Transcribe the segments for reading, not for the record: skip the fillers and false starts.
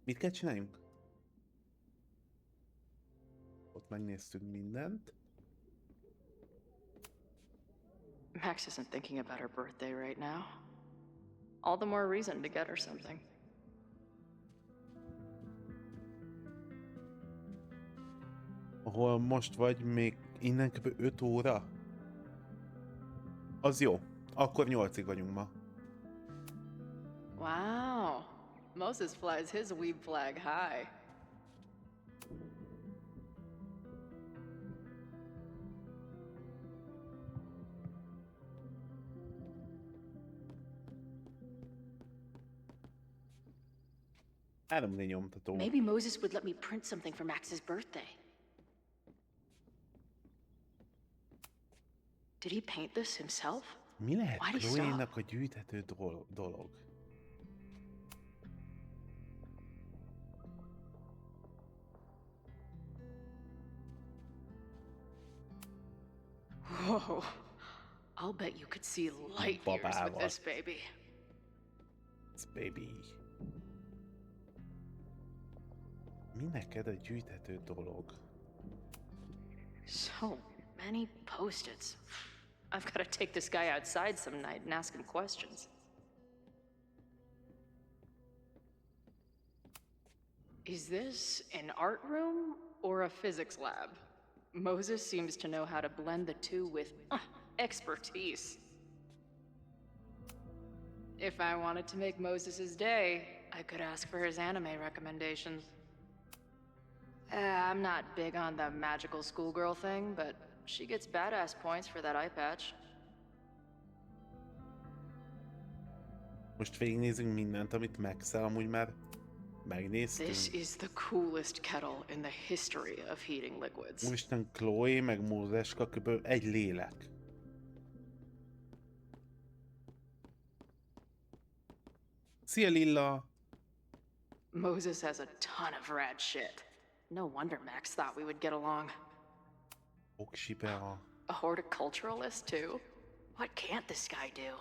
Mit kell csináljunk? Ott megnéztünk mindent. Max isn't thinking about her birthday right now. All the more reason to get her something. Ahol most vagy, még innen kb. 5 óra? Az jó. Akkor 8-ig vagyunk ma. Wow. Moses flies his weeb flag high. Nyomtató. Maybe Moses would let me print something for Max's birthday. Did he paint this himself? Mi lehet Why'd he stop? Chloe-nak a gyűjthető dolog? Whoa. I'll bet you could see light years with this baby. This baby. Mi neked a gyűjthető dolog? So many post-its. I've got to take this guy outside some night and ask him questions. Is this an art room or a physics lab? Moses seems to know how to blend the two with expertise. If I wanted to make Moses's day, I could ask for his anime recommendations. I'm not big on the magical schoolgirl thing, but she gets badass points for that eye patch. Most végignézünk mindent, amit Max-el amúgy már megnéztünk. This is the coolest kettle in the history of heating liquids. Úristen, Chloe meg Mózeska kb. Egy lélek. Szia Lilla! Moses has a ton of rad shit. No wonder Max thought we would get along. Oksipea. A horticulturalist too? What can't this guy do?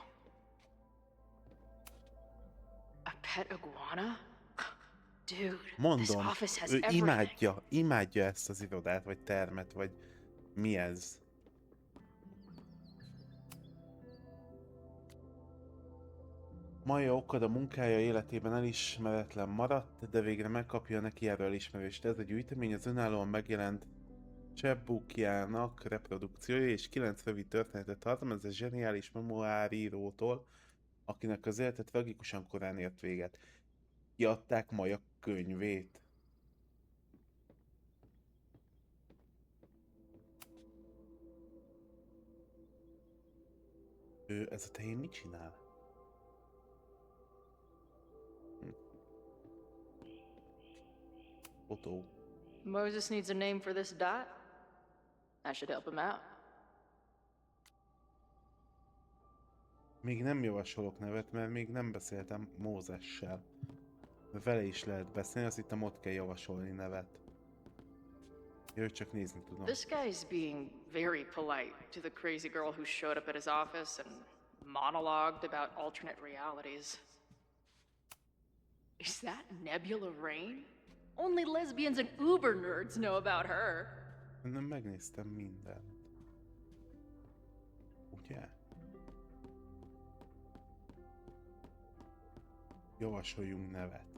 A pet iguana? Dude, this Mondom, office has ő everything. imádja ezt az irodát, vagy termet, vagy mi ez? Maja okad a munkája életében elismeretlen maradt, de végre megkapja neki erről elismerést. Ez a gyűjtemény az önállóan megjelent chapbookjának reprodukciója, és 9 rövid történetet tartalmaz a zseniális memoárírótól, akinek az élete tragikusan korán ért véget. Kiadták Maja könyvét. Ez a tehén mit csinál? Fotó. Moses needs a name for this dot. I should help him out. Még nem javasolok nevet, mert még nem beszéltem Mózessel. Vele is lehet beszélni, azt hittem ott kell javasolni nevet. Jó, csak nézni tudom. This guy's being very polite to the crazy girl who showed up at his office and monologued about alternate realities. Is that Nebula Rain? Only lesbians and uber nerds know about her. Nem megnéztem mindent. Ugye? Javasoljunk nevet.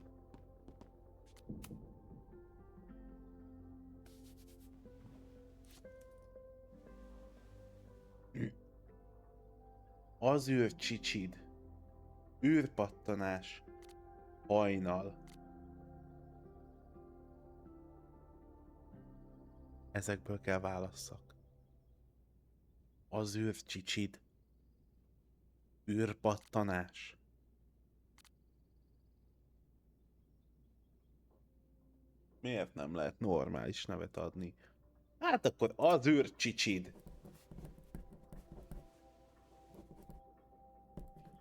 Az űrcsicsid. Űrpattanás. Hajnal. Ezekből kell válasszak. Az űrcsicsid. Űrpattanás. Miért nem lehet normális nevet adni? Hát akkor az űrcsicsid.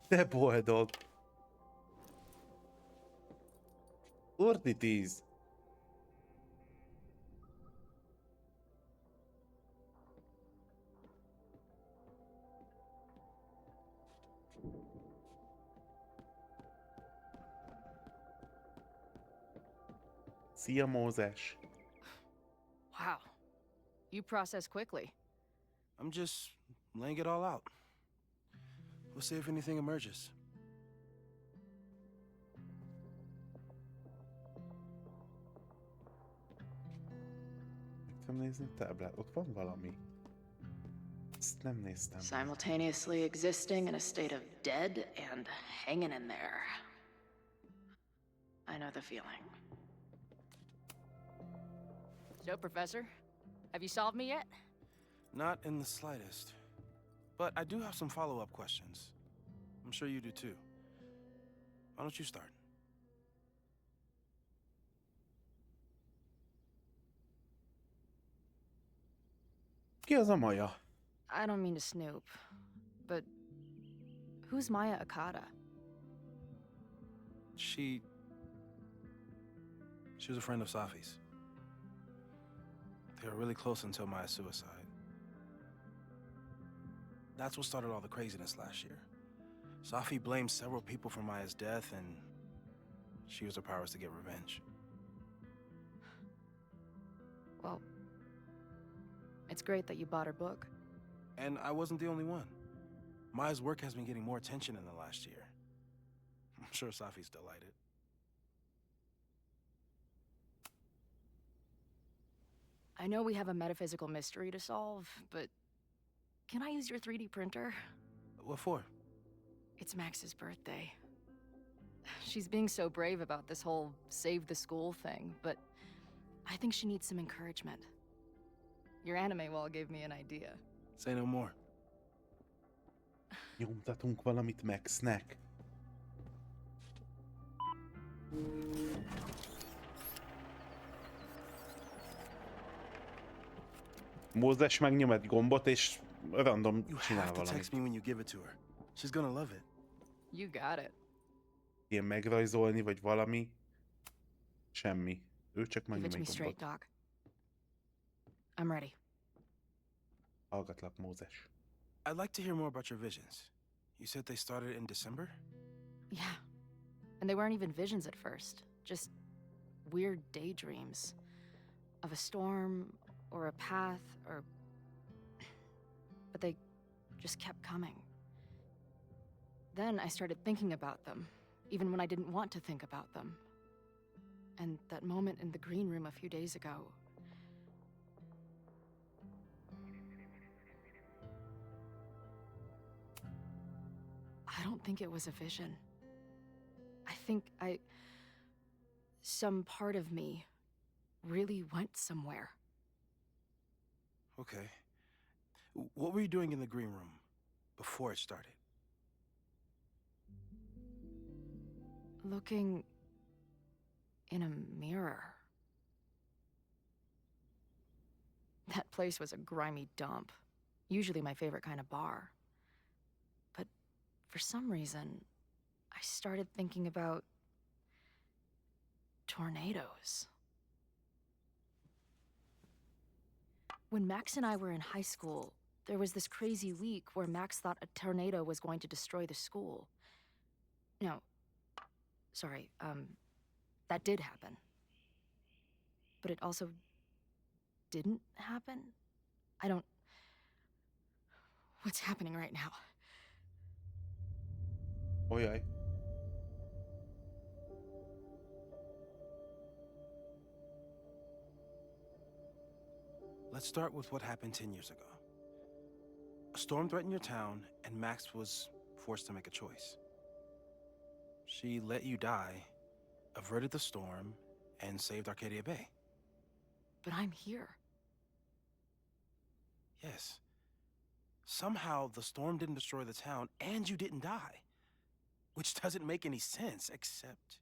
De boldog. Ordítíz. Szia, Mózes! Wow. You process quickly. I'm just laying it all out. We'll see if anything emerges. Meg tudom nézni a táblát. Ott van valami. Ezt nem néztem. Simultaneously existing in a state of dead and hanging in there. I know the feeling. So, Professor, have you solved me yet? Not in the slightest. But I do have some follow-up questions. I'm sure you do too. Why don't you start? Ki az a Maja? I don't mean to snoop, but who's Maya Akata? She was a friend of Safi's. They were really close until Maya's suicide. That's what started all the craziness last year. Safi blamed several people for Maya's death, and she used her powers to get revenge. Well, it's great that you bought her book. And I wasn't the only one. Maya's work has been getting more attention in the last year. I'm sure Safi's delighted. I know we have a metaphysical mystery to solve, but can I use your 3D printer? What for? It's Max's birthday. She's being so brave about this whole save the school thing, but I think she needs some encouragement. Your anime wall gave me an idea. Say no more. Nyomtatunk valamit Maxnek. Mózes megnyom egy gombot, és random You csinál have to valamit. text me when you give it to her. She's gonna love it. You got it. Ilyen megrajzolni, vagy valami. Semmi. Ő csak Give megnyom it to me egy straight, gombot. Doc. I'm ready. Hallgatlak, Mózes. I'd like to hear more about your visions. You said they started in December? Yeah. And they weren't even visions at first. Just weird daydreams. Of a storm, or a path, or... But they just kept coming. Then I started thinking about them, even when I didn't want to think about them. And that moment in the green room a few days ago... I don't think it was a vision. I think some part of me really went somewhere. Okay. What were you doing in the green room before it started? Looking in a mirror. That place was a grimy dump. Usually my favorite kind of bar. But for some reason, I started thinking about tornadoes. When Max and I were in high school, there was this crazy week where Max thought a tornado was going to destroy the school. No, sorry, that did happen. But it also didn't happen? I don't... What's happening right now? Ojaj. Let's start with what happened 10 years ago. A storm threatened your town, and Max was forced to make a choice. She let you die, averted the storm, and saved Arcadia Bay. But I'm here. Yes. Somehow, the storm didn't destroy the town, and you didn't die. Which doesn't make any sense, except...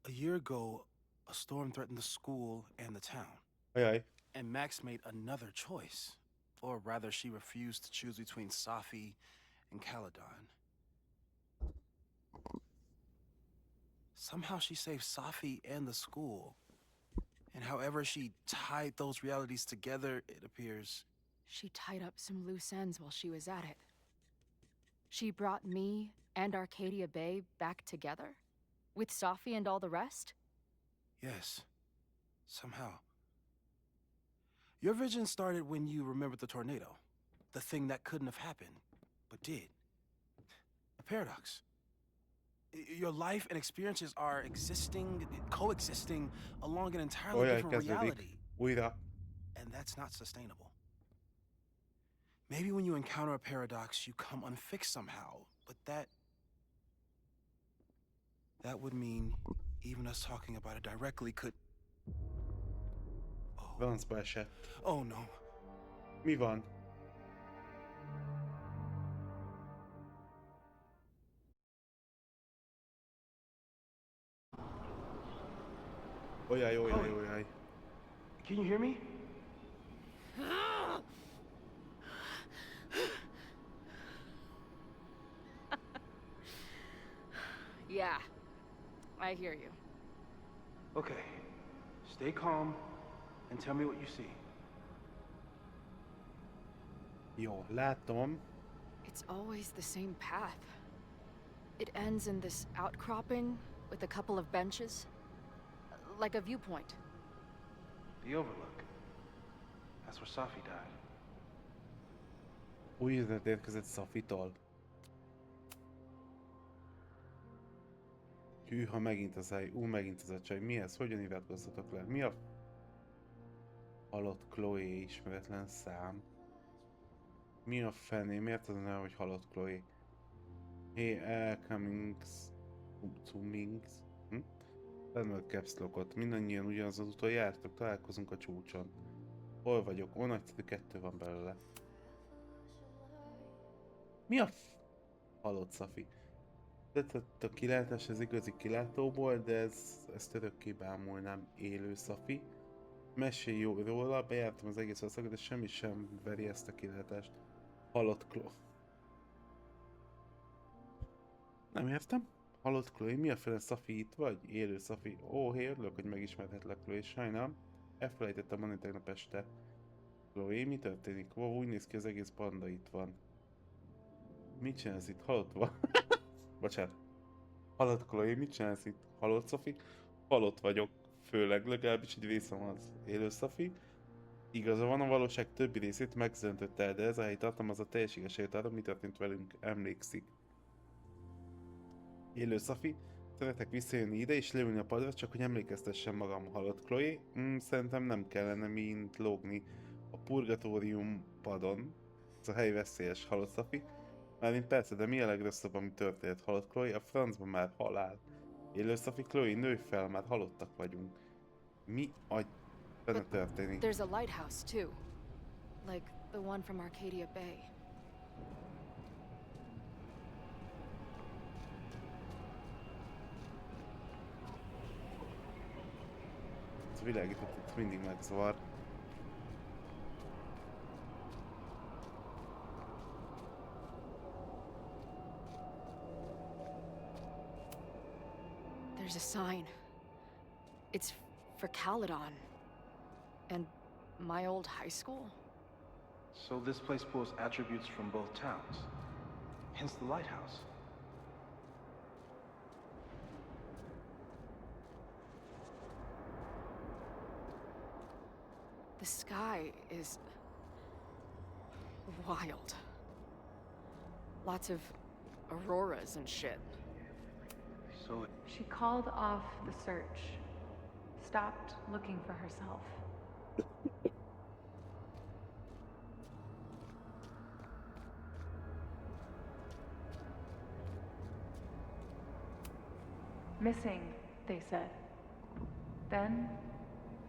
A year ago, a storm threatened the school and the town. Ajaj. And Max made another choice. Or rather, she refused to choose between Safi and Caledon. Somehow she saved Safi and the school. And however she tied those realities together, it appears... She tied up some loose ends while she was at it. She brought me and Arcadia Bay back together? With Safi and all the rest? Yes, somehow. Your vision started when you remembered the tornado. The thing that couldn't have happened, but did. A paradox. Your life and experiences are existing, coexisting along an entirely Olyan different kezdődik. reality. Újra. And that's not sustainable. Maybe when you encounter a paradox, you come unfixed somehow, but that would mean even us talking about it directly could... Oh, Francba esett. oh no. Mi van? Ojaj, ojaj, ojaj. Can you hear me? Yeah, I hear you. Okay. Stay calm and tell me what you see. Jó, látom. It's always the same path. It ends in this outcropping with a couple of benches, like a viewpoint. The overlook. That's where Safi died. Új üzenet érkezett Szafitól. Hűha, megint az hely. Megint az a csaj. Mi ez? Hogyan iratkoztatok le? Mi a... Halott Chloe, ismeretlen szám. Mi a fené? Miért az a neve, hogy halott Chloe? Hey, Cummings. Lenn caps lockot. Mindannyian ugyanaz az úton jártok. Találkozunk a csúcson. Hol vagyok? Ó, nagyszerű, 2 van belőle. Mi a halott Safi? Tetszett a kilátás, ez igazi kilátóból, de ezt örökké bámulnám, élő Safi. Mesélj jó róla, bejártam az egész országot, de semmi sem veri ezt a kilátást. Halott Chloe. Nem értem. Halott Chloe, mi a fele Safi, itt vagy? Élő Safi. Ó, hé, örülök, hogy megismerhetlek, Chloe, sajnálom. Elfelejtettem mondani tegnap este. Chloe, mi történik? Ó, úgy néz ki, az egész banda itt van. Mit csinálsz itt? Halott van. Bocsánat. Halott Chloe, mit csinálsz itt? Halott Safi? Halott vagyok. Főleg, legalábbis egy részem az. Élő Safi? Igaza van, a valóság többi részét megzöntötte el, de ez a helyi tartalmaz a teljességesét arra, mi történt velünk, emlékszik. Élő Safi? Szeretek visszajönni ide és leülni a padra, csak hogy emlékeztessem magam. Halott Chloe? Szerintem nem kellene mint lógni a purgatórium padon. Ez a hely veszélyes. Halott Safi? Mármint persze, de mi a legrosszabb, ami történt? Halott Chloe? A francban már halál. Élő Safi? Chloe, nőj fel, már halottak vagyunk. Mi a fene történik? There's a lighthouse, too. Like the one from Arcadia Bay. Ez a világított itt mindig megzavar. There's a sign. It's for Caledon. And my old high school? So this place pulls attributes from both towns. Hence the lighthouse. The sky is wild. Lots of auroras and shit. So She called off the search, stopped looking for herself. Missing, they said. Then,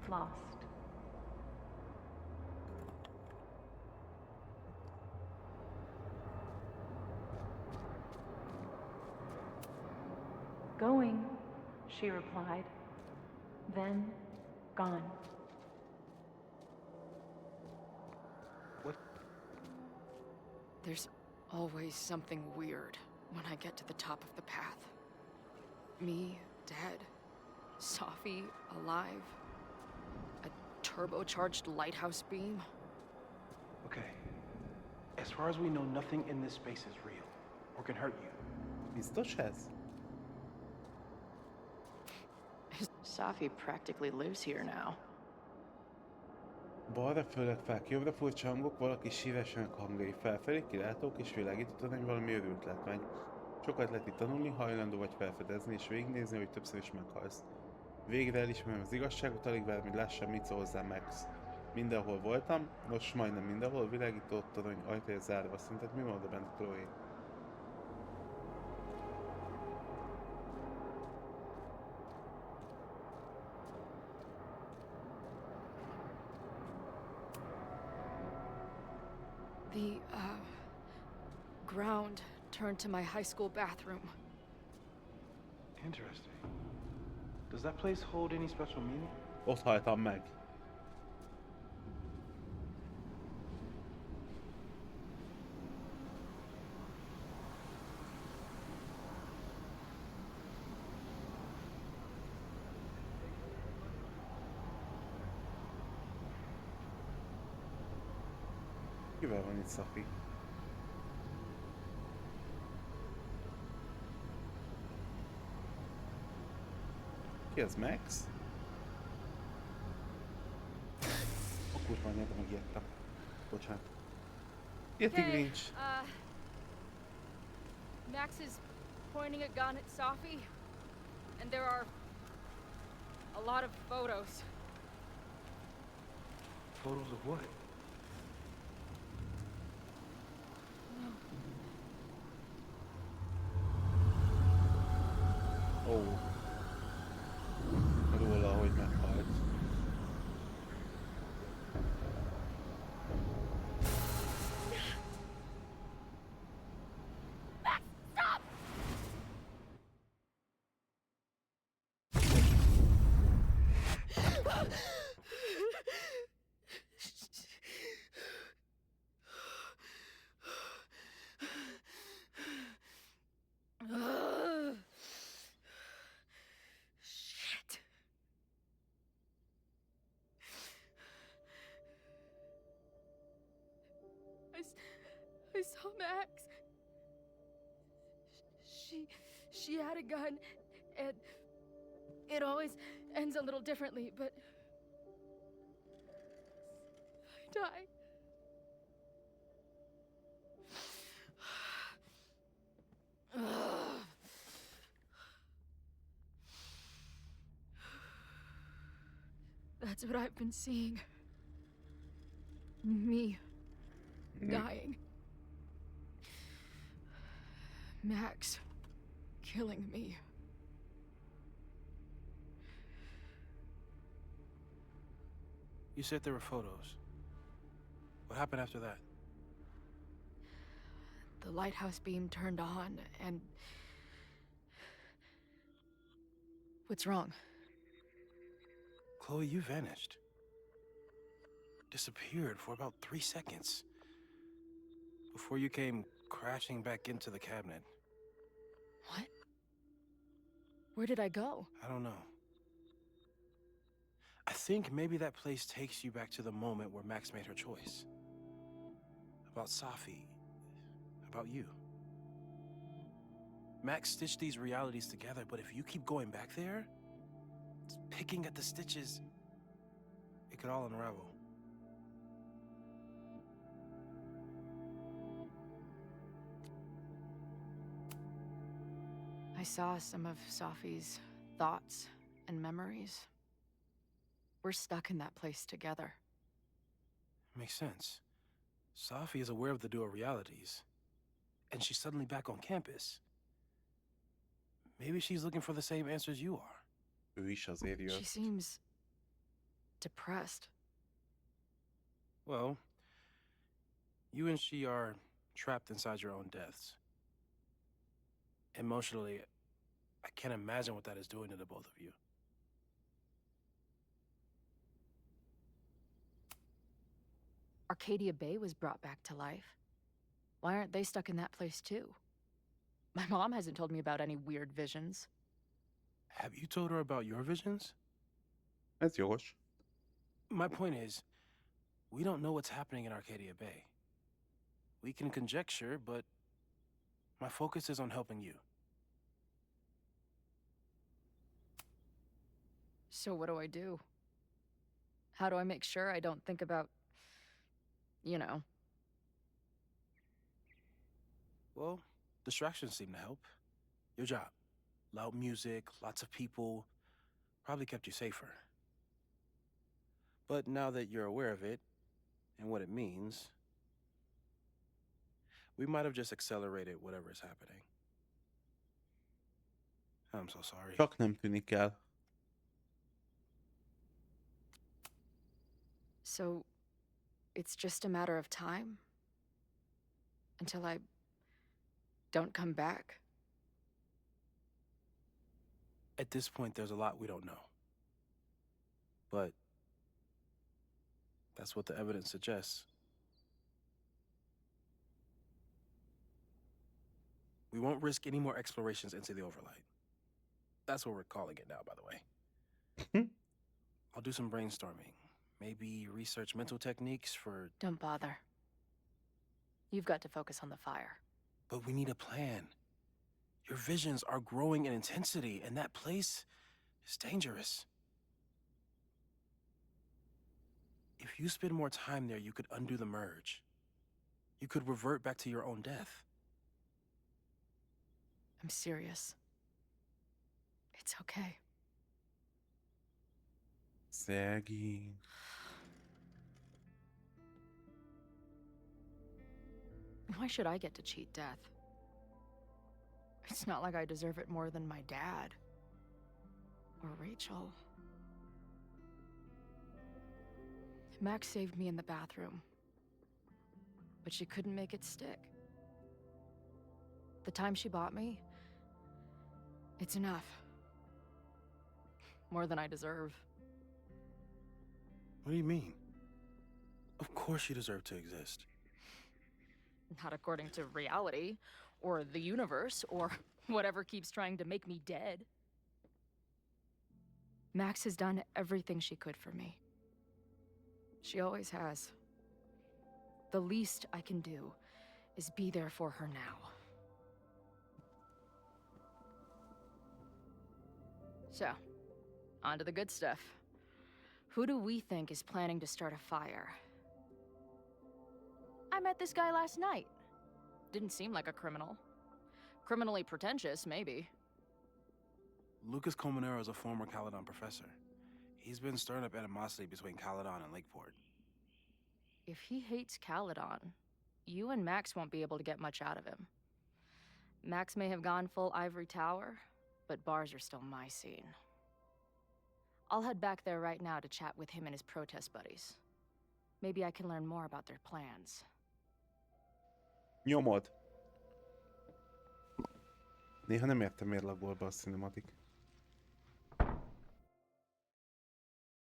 lost. Going, she replied. Then, gone. what? There's always something weird when I get to the top of the path. Me, dead. Safi, alive. A turbocharged lighthouse beam. Okay. As far as we know, nothing in this space is real or can hurt you. Biztos ez? Safi practically lives here now. Balra fölökfák, jobbra furcsa hangok, valaki sírásának hangjai, felfelé kilátók és világító hogy valami őrült látvány. Sokat lehet itt tanulni, hajlandó vagy felfedezni és végignézni, hogy többször is meghalsz. Végre elismerem az igazságot, alig várom, hogy lássam, mit szól hozzá Max. Mindenhol voltam, most majdnem mindenhol, világító torony ajtaja zárva. Szerinted mi van oda bent, Chloe? The, ground turned to my high school bathroom. Interesting. Does that place hold any special meaning? Ott haltam meg. Kivel van itt Safi? Ki az, Max? A kurva anyába megijedtem. Bocsánat. Yeti Grinch. Max is pointing a gun at Safi, and there are a lot of photos. Photos of what? Ó. Róla, hogy meghalt. Shit. I saw Max. She had a gun, and it always ends a little differently, but I died. That's what I've been seeing. Me dying. Max killing me. You said there were photos. What happened after that? The lighthouse beam turned on, and... What's wrong? Chloe, you vanished. Disappeared for about 3 seconds. Before you came crashing back into the cabinet. What? Where did I go? I don't know. I think maybe that place takes you back to the moment where Max made her choice. About Safi. About you. Max stitched these realities together, but if you keep going back there, picking at the stitches, it could all unravel. I saw some of Safi's thoughts and memories. We're stuck in that place together. Makes sense. Safi is aware of the dual realities, and she's suddenly back on campus. Maybe she's looking for the same answers you are. Ő is azért jött. She seems depressed. Well, you and she are trapped inside your own deaths. Emotionally, I can't imagine what that is doing to the both of you. Arcadia Bay was brought back to life. Why aren't they stuck in that place too? My mom hasn't told me about any weird visions. Have you told her about your visions? Ez jogos. My point is, we don't know what's happening in Arcadia Bay. We can conjecture, but my focus is on helping you. So what do I do? How do I make sure I don't think about, you know? Well, distractions seem to help. Your job. Loud music, lots of people, probably kept you safer. But now that you're aware of it, and what it means, we might have just accelerated whatever is happening. I'm so sorry. Csak nem tűnik el. So it's just a matter of time? Until I don't come back? At this point, there's a lot we don't know. But that's what the evidence suggests. We won't risk any more explorations into the overlight. That's what we're calling it now, by the way. I'll do some brainstorming. Maybe research mental techniques for... Don't bother. You've got to focus on the fire. But we need a plan. Your visions are growing in intensity, and that place is dangerous. If you spend more time there, you could undo the merge. You could revert back to your own death. I'm serious. It's okay. Szegény. Why should I get to cheat death? It's not like I deserve it more than my dad. Or Rachel. Max saved me in the bathroom. But she couldn't make it stick. The time she bought me, it's enough. More than I deserve. What do you mean? Of course you deserve to exist. Not according to reality, or the universe, or whatever keeps trying to make me dead. Max has done everything she could for me. She always has. The least I can do is be there for her now. So, on to the good stuff. Who do we think is planning to start a fire? I met this guy last night. Didn't seem like a criminal. Criminally pretentious, maybe. Lucas Colmenero is a former Caledon professor. He's been stirring up animosity between Caledon and Lakeport. If he hates Caledon, you and Max won't be able to get much out of him. Max may have gone full ivory tower, but bars are still my scene. I'll head back there right now to chat with him and his protest buddies. Maybe I can learn more about their plans. Nyomod. Néha nem értem, miért lagol be a cinematik.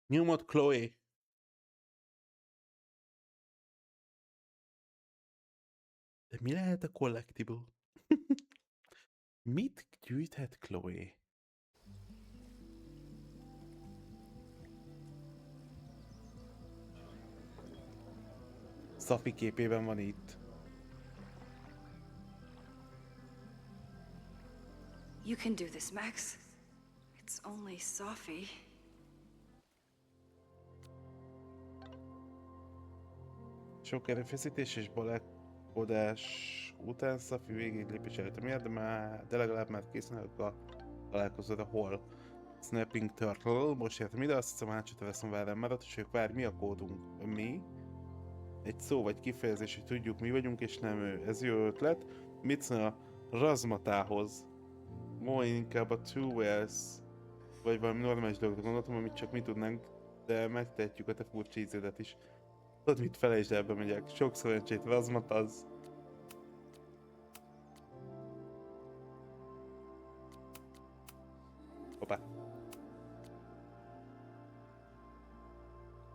Nyomod, Chloe. De mi lehet a collectible? Mit gyűjthet Chloe? Szafi képében van itt. You can do this, Max. It's only Sophie. Sok erőfeszítés és balálkodás után Szafi végig lépés előtt miért, de legalább már készen a találkozóra, hol. Snapping Turtle, most értem ide, azt hiszem hátsót veszem vár rám maradt, és ők vár, mi a kódunk? Mi? Egy szó vagy kifejezés, hogy tudjuk mi vagyunk, és nem ő. Ez jó ötlet. Mit szól a razmatához? Mój inkább a Two Wells, vagy valami normális dologra gondoltam, amit csak mi tudnánk, de megtehetjük a te furcsa ízédet is. Tudod mit, felejtsd el, bemegyek. Sok szerencsét, razmataz. Hoppá.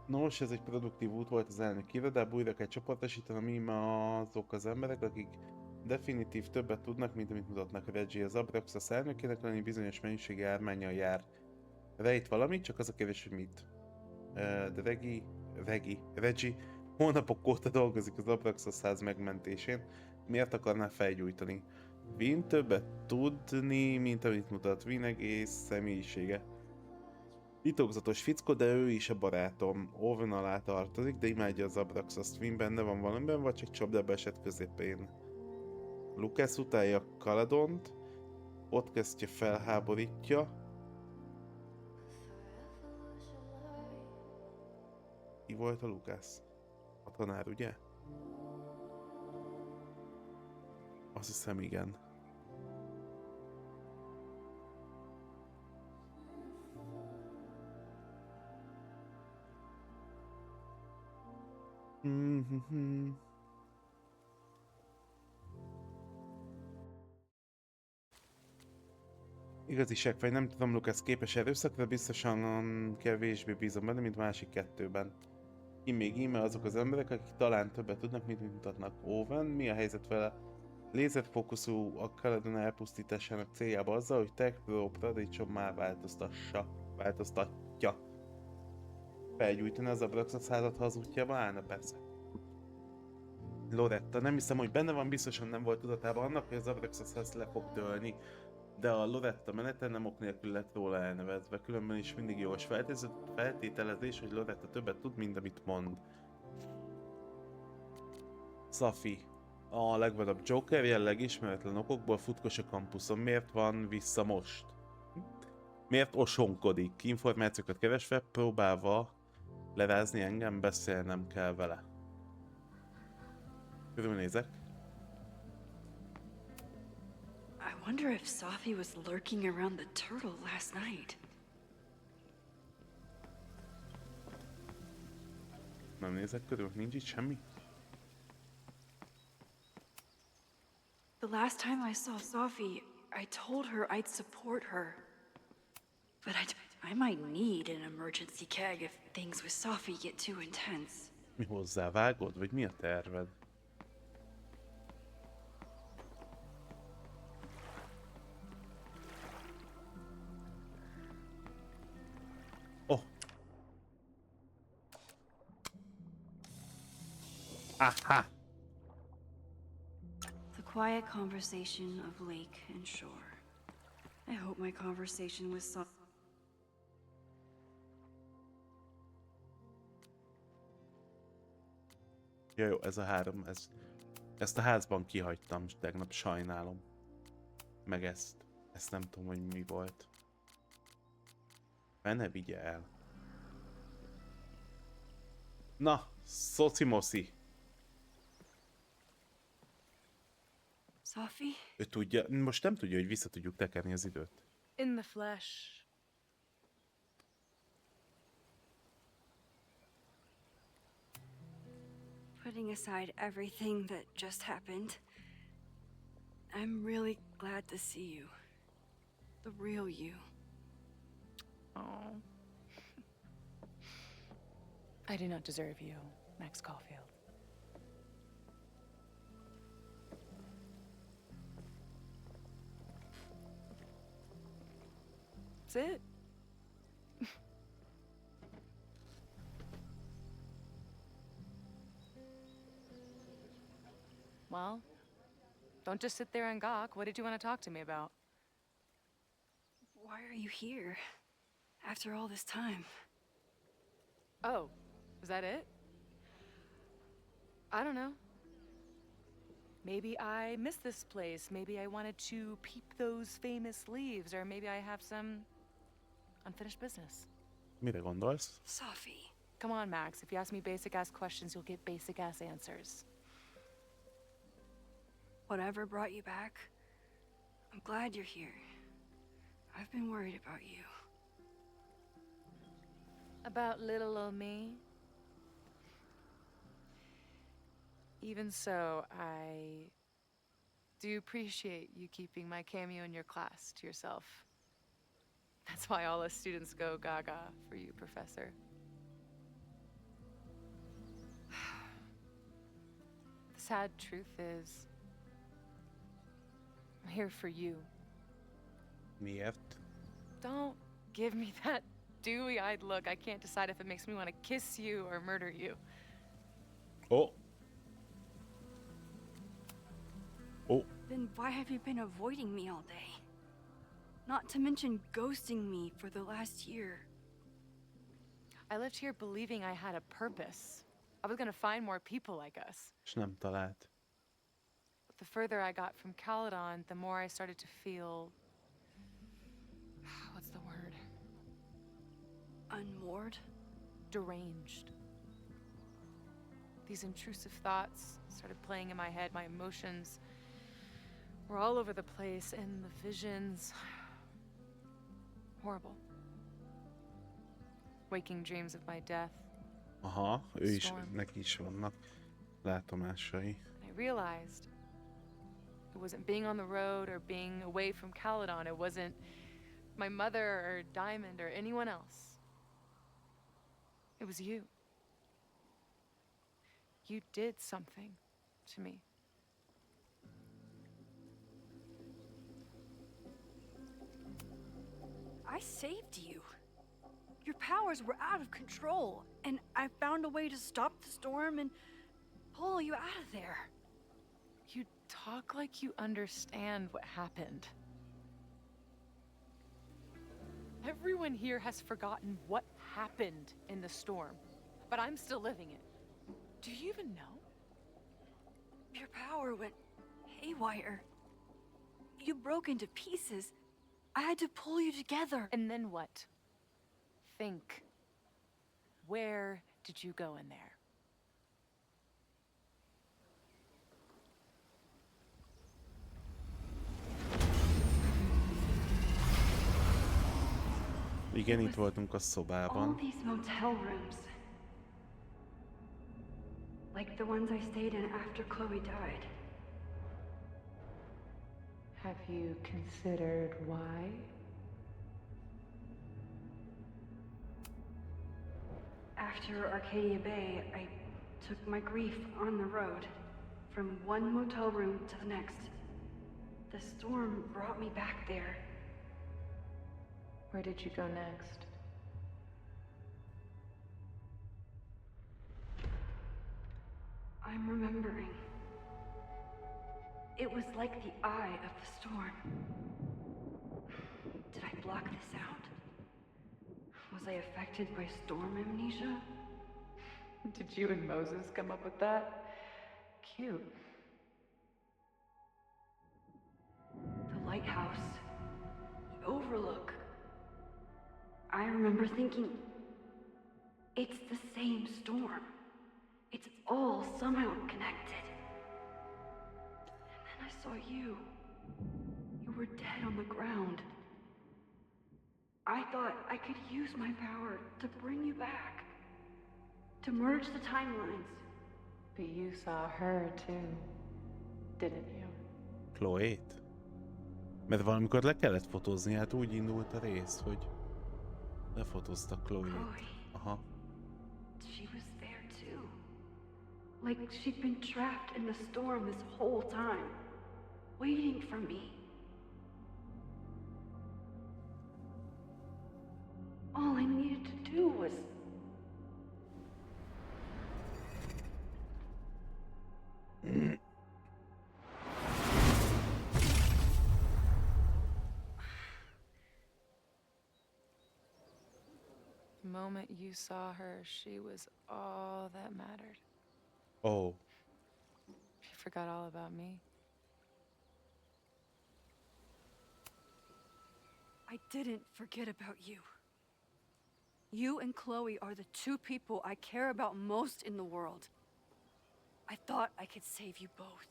Nos, ez egy produktív út volt az elnök irodában, újra kell csoportosítanom, mi azok az emberek, akik definitív többet tudnak, mint amit mutatnak. Reggie az Abraxas elnökének lenni bizonyos mennyiségi ármánnyal jár. Rejt valamit, csak az a kérdés, hogy mit. De Reggie hónapok óta dolgozik az Abraxas ház megmentésén. Miért akarná felgyújtani? Vin többet tudni, mint amit mutat. Vin egész személyisége. Titokzatos fickó, de ő is a barátom. Oven alá tartozik, de imádja az Abraxas Twin, benne van valamiben, vagy csak csapdába esett közepén. Lucas utálja Kaladont, podcastja felháborítja. Ki volt a Lucas? A tanár, ugye? Azt hiszem, igen. Igazi vagy nem tudom, Lucas képes erőszakra, biztosan kevésbé bízom benne, mint másik kettőben. Ki még íme azok az emberek, akik talán többet tudnak, mint mutatnak. Owen, mi a helyzet vele? Lézerfókuszú a Caledon elpusztításának céljába azzal, hogy Tech Pro paradicsom már változtatja. Felgyújtani az Abraxas házat, ha az útjába állna, persze. Loretta, nem hiszem, hogy benne van, biztosan nem volt tudatában annak, hogy az Abraxas ház le fog dőlni. De a Loretta menete nem ok nélkül lett róla elnevezve, különben is mindig jogos feltételezés, hogy Loretta többet tud, mint amit mond. Safi. A legvadabb Joker jelleg ismeretlen okokból futkos a kampuszon. Miért van vissza most? Miért osonkodik? Információkat keresve, próbálva lerázni engem, beszélnem kell vele. Körülnézek. I wonder if Safi was lurking around the turtle last night. Nem nézek körül, nincs itt semmi. The last time I saw Safi, I told her I'd support her. But I might need an emergency keg if things with Safi get too intense. Mi hozzávágod, vagy mi a terved? Oh! Aha! The quiet conversation of lake and shore. I hope my conversation with Safi. Ja, jó, ez a három, ezt a házban kihagytam tegnap, sajnálom. Meg ezt nem tudom, hogy mi volt. Ne vigye el. Na, szocimoszi. Safi? Ő tudja, most nem tudja, hogy vissza tudjuk tekerni az időt. In the flesh. Putting aside everything that just happened, I'm really glad to see you. The real you. Oh. I do not deserve you, Max Caulfield. That's it. Well, don't just sit there and gawk. What did you want to talk to me about? Why are you here? After all this time. Oh, is that it? I don't know. Maybe I missed this place. Maybe I wanted to peep those famous leaves, or maybe I have some unfinished business. Mire gondolsz? Safi. Come on, Max. If you ask me basic-ass questions, you'll get basic-ass answers. Whatever brought you back, I'm glad you're here. I've been worried about you. About little old me? Even so, I do appreciate you keeping my cameo in your class to yourself. That's why all us students go gaga for you, Professor. The sad truth is, I'm here for you. Miért? Don't give me that dewy-eyed look. I can't decide if it makes me want to kiss you or murder you. Oh! Oh! Then why have you been avoiding me all day? Not to mention ghosting me for the last year. I lived here believing I had a purpose. I was gonna find more people like us. És nem talált. But the further I got from Caledon, the more I started to feel... What's the word? Unmoored? Deranged. These intrusive thoughts started playing in my head. My emotions were all over the place, and the visions... horrible. Waking dreams of my death. Aha, ő is, Storm. neki is vannak látomásai. I realized it wasn't being on the road or being away from Caledon. It wasn't my mother or Diamond or anyone else. It was you. You did something to me. I saved you. Your powers were out of control, and I found a way to stop the storm and pull you out of there. You talk like you understand what happened. Everyone here has forgotten what happened in the storm, but I'm still living it. Do you even know? Your power went haywire. You broke into pieces. I had to pull you together. And then what? Think. Where did you go in there? Igen, itt voltunk a All szobában. these motel rooms. Like the ones I stayed in after Chloe died. Have you considered why? After Arcadia Bay, I took my grief on the road, from one motel room to the next. The storm brought me back there. Where did you go next? I'm remembering. It was like the eye of the storm. Did I block this out? Was I affected by storm amnesia? Did you and Moses come up with that? Cute. The lighthouse. The overlook. I remember thinking, it's the same storm. It's all somehow connected. And then I saw you. You were dead on the ground. I thought I could use my power to bring you back. To merge the timelines. But you saw her too, didn't you? Chloe-t? Mert valamikor le kellett fotózni, hát úgy indult a rész, hogy lefotóztak Chloe-t. Chloe. Aha. She was there too. Like she'd been trapped in the storm this whole time. Waiting for me. All I needed to do was... The moment you saw her, she was all that mattered. Oh. She forgot all about me. I didn't forget about you. You and Chloe are the two people I care about most in the world. I thought I could save you both.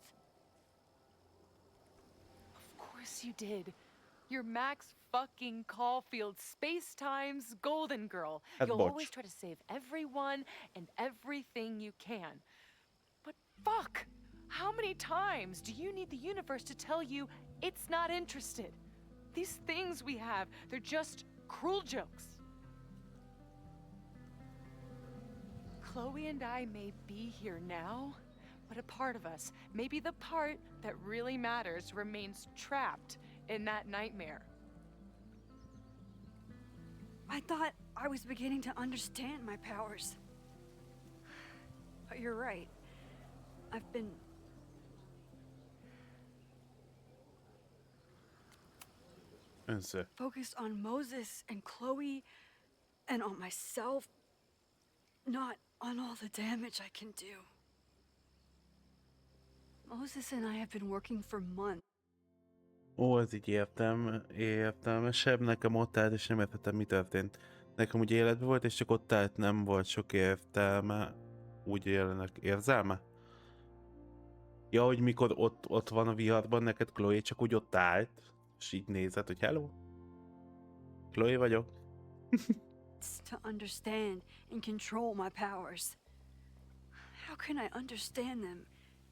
Of course you did. You're Max fucking Caulfield, Space-Time's golden girl. Hát You'll bocs. always try to save everyone and everything you can. But fuck! How many times do you need the universe to tell you it's not interested? These things we have, they're just cruel jokes. Chloe and I may be here now, but a part of us, maybe the part that really matters, remains trapped in that nightmare. I thought I was beginning to understand my powers. But you're right. I've been... Önző. focused on Moses and Chloe and on myself. Not on all the damage I can do. Moses and I have been working for months. Ó, ez így értelmesebb. Nekem ott állt, és nem értettem, mi történt. Nekem úgy életben volt, és csak ott állt, nem volt sok értelme. Úgy jelenek érzelme? Ja, hogy mikor ott van a viharban, neked Chloe csak úgy ott állt, és így nézett, hogy hello? Chloe vagyok. To understand and control my powers. How can I understand them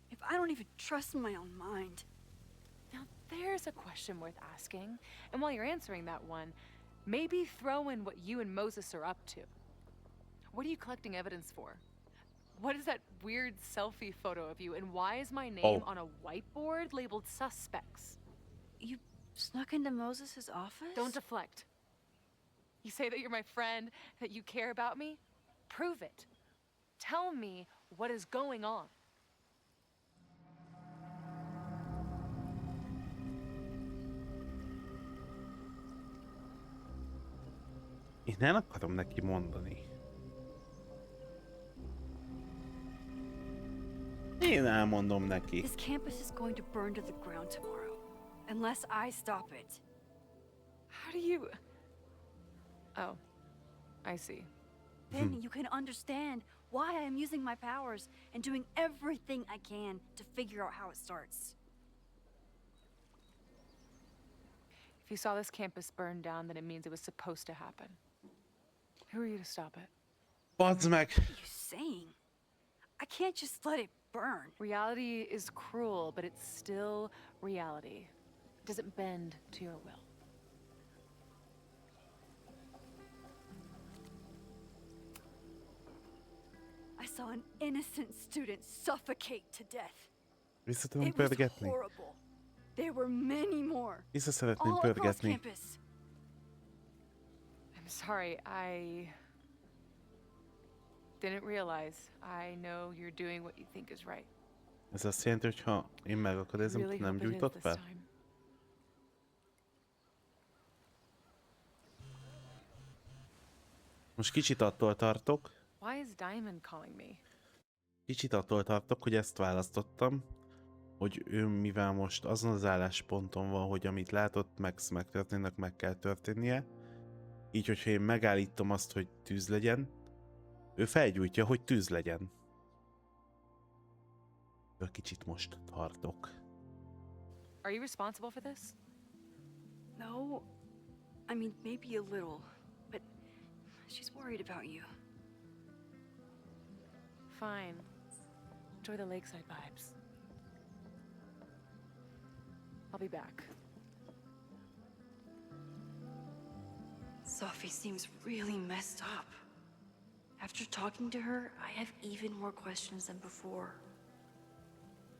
if I don't even trust my own mind? Now, there's a question worth asking. And while you're answering that one, maybe throw in what you and Moses are up to. What are you collecting evidence for? What is that weird selfie photo of you? And why is my name on a whiteboard labeled suspects? You snuck into Moses's office? Don't deflect. You say that you're my friend, that you care about me? Prove it. Tell me what is going on. Én nem akarom neki mondani. Én elmondom neki. This campus is going to burn to the ground tomorrow, unless I stop it. How do you... Oh, I see. Then you can understand why I am using my powers and doing everything I can to figure out how it starts. If you saw this campus burn down, then it means it was supposed to happen. Who are you to stop it? Bazd meg! What are you saying? I can't just let it burn. Reality is cruel, but it's still reality. It doesn't bend to your will. I saw an innocent student suffocate to death. Vissza tudom It was pörgetni. horrible. There were many more. Vissza szeretném All across pörgetni. campus. I'm sorry, I didn't realize. I know you're doing what you think is right. Ez azt jelenti, hogy ha én megakadályozom, Really nem hope it is gyújtott this fel? time. Most kicsit attól tartok, Why is Diamond calling me? hogy ezt választottam, hogy ő mivel most azon az állásponton van, hogy amit látott, megtörténnek, meg kell történnie. Így, hogyha én megállítom azt, hogy tűz legyen, ő felgyújtja, hogy tűz legyen. Kicsit most tartok. Are you responsible for this? No, I mean, maybe a little, but she's worried about you. Fine. Enjoy the lakeside vibes. I'll be back. Sophie seems really messed up. After talking to her, I have even more questions than before.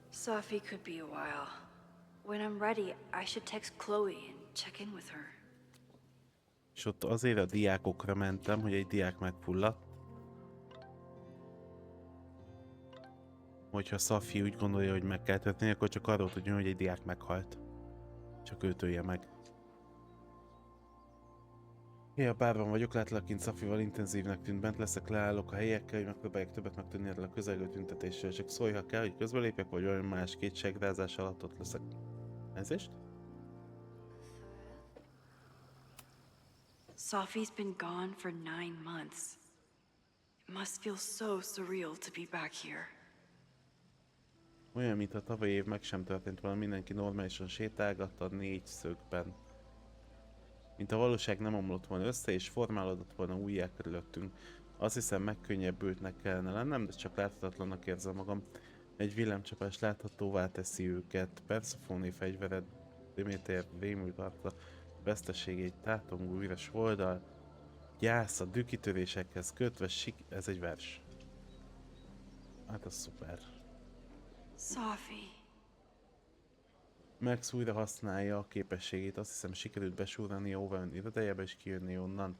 Sophie could be a while. When I'm ready, I should text Chloe and check in with her. És ott azért a diákokra mentem, hogy egy diák megfulladt. Hogyha Sophie úgy gondolja, hogy meg kell történni, akkor csak arról tudjon, hogy egy diák meghalt. Csak őt ölje meg. Én a párban vagyok, látlak kint Sophie-val, intenzívnek tűnt, bent leszek, leállok a helyekkel, hogy megpróbálják többet megtudni erről a közelgő tüntetésről, csak szólj, ha kell, hogy közbelépjek, vagy olyan más kétségrázás alatt ott leszek. Ezért? Sophie's been gone for 9 months. It must feel so surreal to be back here. Olyan, mintha tavaly év meg sem történt volna, mindenki normálisan sétálgatta a 4 szögben. Mint a valóság nem omlott volna össze, és formálódott volna újjá körülöttünk. Azt hiszem, megkönnyebbültnek kellene lennem, de csak láthatatlannak érzem magam. Egy villámcsapás láthatóvá teszi őket. Persefóné fegyvered, Deméter rémült arca, veszteségét, tátongó üres oldal, gyász a dükitörésekhez kötve, ez egy vers. Hát az szuper. Sophie. Max újra használja a képességét, azt hiszem sikerült besúrani Owen irodájába és kijönni onnan.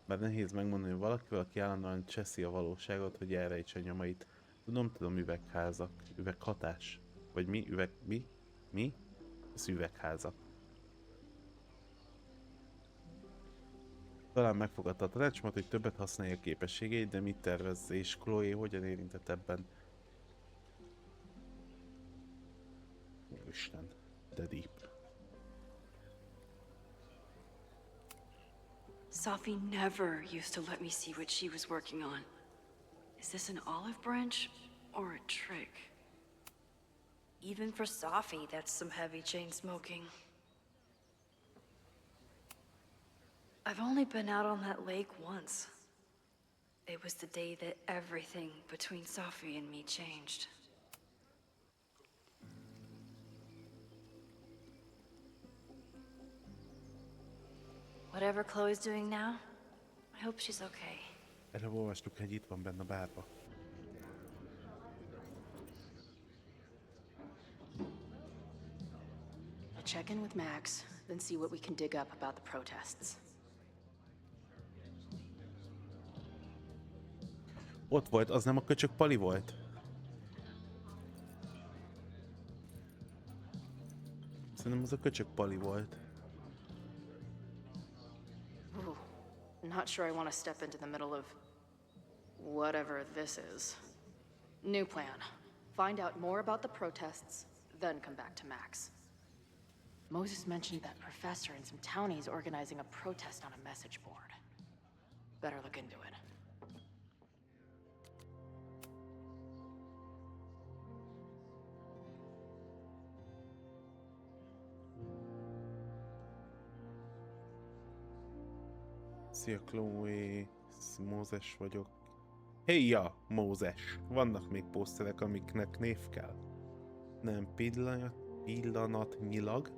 Bár nehéz megmondani, hogy valakivel, aki állandóan cseszi a valóságot, hogy elrejtse a nyomait. Tudom, üvegházak, üveghatás. Vagy mi? Mi? Ez üvegházak. Talán megfogadta a tanácsomat, hogy többet használja a képességeit, de mit tervez, és Chloe hogyan érintett ebben? Isten, de deep. Sophie never used to let me see what she was working on. Is this an olive branch or a trick? Even for Sophie, that's some heavy chain smoking. I've only been out on that lake once. It was the day that everything between Sophie and me changed. Whatever Chloe's doing now, I hope she's okay. Erre olvastuk, hogy itt van benne a bárba. I'll check in with Max, then see what we can dig up about the protests. Ott volt, az nem a köcsög Pali volt? Szerintem az a köcsög Pali volt. Ooh, not sure I want to step into the middle of whatever this is. New plan. Find out more about the protests, then come back to Max. Moses mentioned that professor and some townies organizing a protest on a message board. Better look into it. Szia Chloe, Mózes vagyok. Héja, Mózes! Vannak még poszterek, amiknek név kell. Nem pillanatnyilag,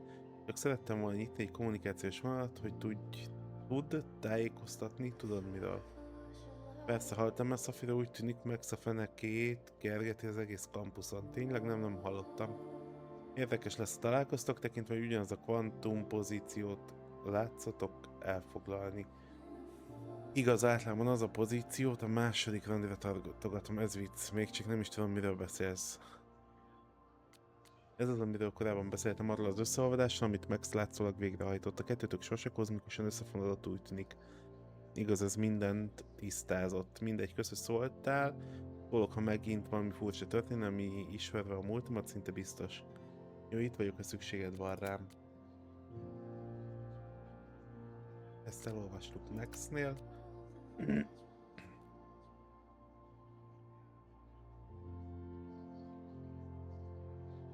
csak szerettem volna nyitni egy kommunikációs vonalat, hogy tudd tájékoztatni, tudod miről. Persze hallottam, mert Szafira úgy tűnik, Max a fenekét kergeti az egész kampuszon. Tényleg nem hallottam. Érdekes lesz, találkoztok, tekintve, hogy ugyanaz a kvantum pozíciót látszatok elfoglalni. Igaz, általában az a pozíciót a második randira tartogatom, ez vicc, még csak nem is tudom, miről beszélsz. Ez az, amiről korábban beszéltem, arról az összeolvadásról, amit Max látszólag végrehajtott. A kettőtök sose kozmikusan összefonódott, úgy tűnik. Igaz, ez mindent tisztázott. Mindegy, kösz, hogy szóltál. Szólok, ha megint valami furcsa történne, ami ismerve a múltamat, szinte biztos. Jó, itt vagyok, ha szükséged van rám. Ezt elolvastuk Maxnél.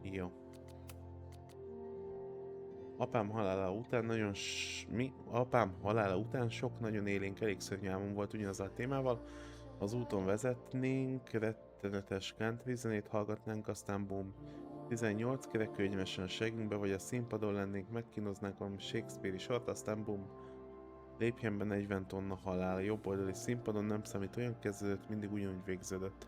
Jó. Apám halála után sok nagyon élénk, elég szörnyű álmom volt ugyanazzal a témával. Az úton vezetnénk, rettenetes country zenét hallgatnánk, aztán boom. 18 kerek könyvesen a segünkbe, vagy a színpadon lennénk, megkínoznánk valami Shakespeare-i sort, aztán boom. Lépjen be 40 tonna halál, a jobb oldali színpadon nem számít, olyan kezdődött, mindig ugyanúgy végződött.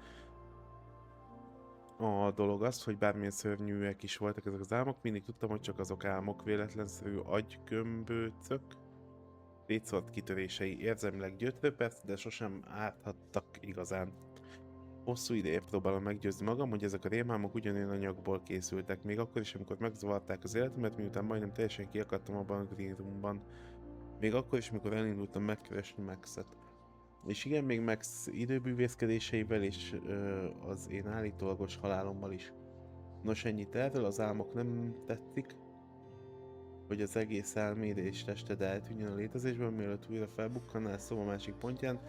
A dolog az, hogy bármilyen szörnyűek is voltak ezek az álmok, mindig tudtam, hogy csak azok álmok, véletlenszerű agygömböcök, létszort kitörései, érzelmileg gyötrő persze, de sosem árthattak igazán. Hosszú ideje próbálom meggyőzni magam, hogy ezek a rémálmok ugyanolyan anyagból készültek, még akkor is, amikor megzavarták az életemet, miután majdnem teljesen kiakadtam abban a green roomban. Még akkor is, amikor elindultam megkeresni Maxet. És igen, még Max időbűvészkedéseivel és az én állítólagos halálommal is. Nos, ennyit erről, az álmok nem tetszik, hogy az egész elméd és tested eltűnjön a létezésben, mielőtt újra felbukkanál, szóval a másik pontján.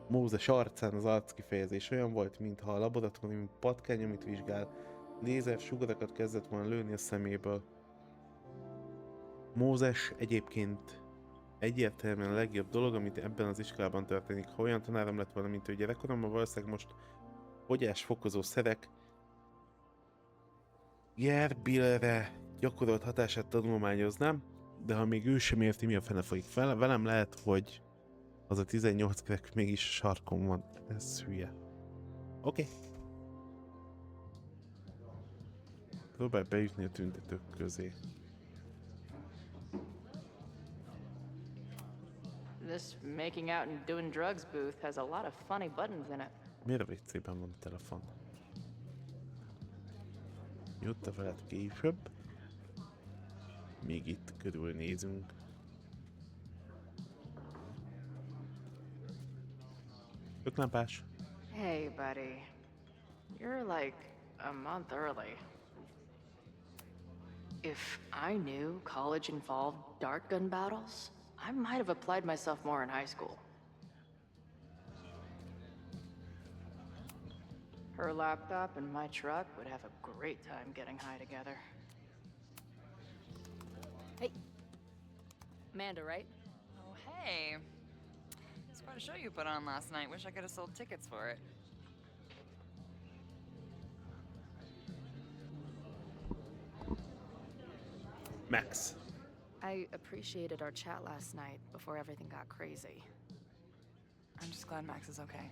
Mózes arcán az arckifejezés olyan volt, mintha a laboratóriumi patkány, amit vizsgál, lézer sugarakat kezdett volna lőni a szeméből. Mózes egyébként egyértelműen a legjobb dolog, amit ebben az iskolában történik. Ha olyan tanárom lett volna, mint ő gyerekkoromban, valószínűleg most fogyásfokozó szerek Gerbillre gyakorolt hatását tanulmányoznám, de ha még ő sem érti, mi a fene folyik fel, velem lehet, hogy az a 18 kerek mégis a sarkon van. Ez hülye. Oké. Próbálj bejutni a tüntetők közé. This making out and doing drugs booth has a lot of funny buttons in it. Miért a WC-ben van a telefon? Jutta veled később. Még itt körülnézünk. Öklámpás. Hey, buddy. You're like a month early. If I knew college involved dart gun battles, I might have applied myself more in high school. Her laptop and my truck would have a great time getting high together. Hey. Amanda, right? Oh, hey. It's quite a show you put on last night. Wish I could have sold tickets for it. Max. I appreciated our chat last night before everything got crazy. I'm just glad Max is okay.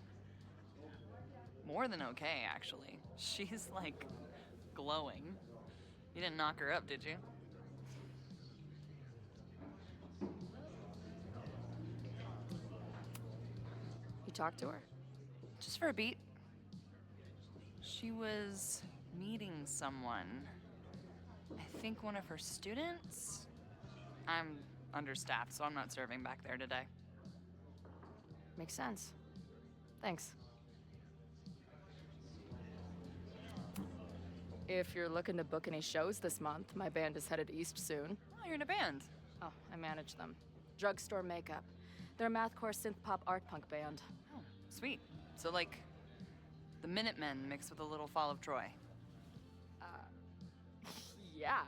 More than okay, actually. She's, like, glowing. You didn't knock her up, did you? You talked to her? Just for a beat. She was meeting someone. I think one of her students? I'm understaffed, so I'm not serving back there today. Makes sense. Thanks. If you're looking to book any shows this month, my band is headed east soon. Oh, you're in a band. Oh, I manage them. Drugstore Makeup. They're a mathcore synth-pop art punk band. Oh, sweet. So, like, the Minutemen mixed with a little Fall of Troy. Yeah.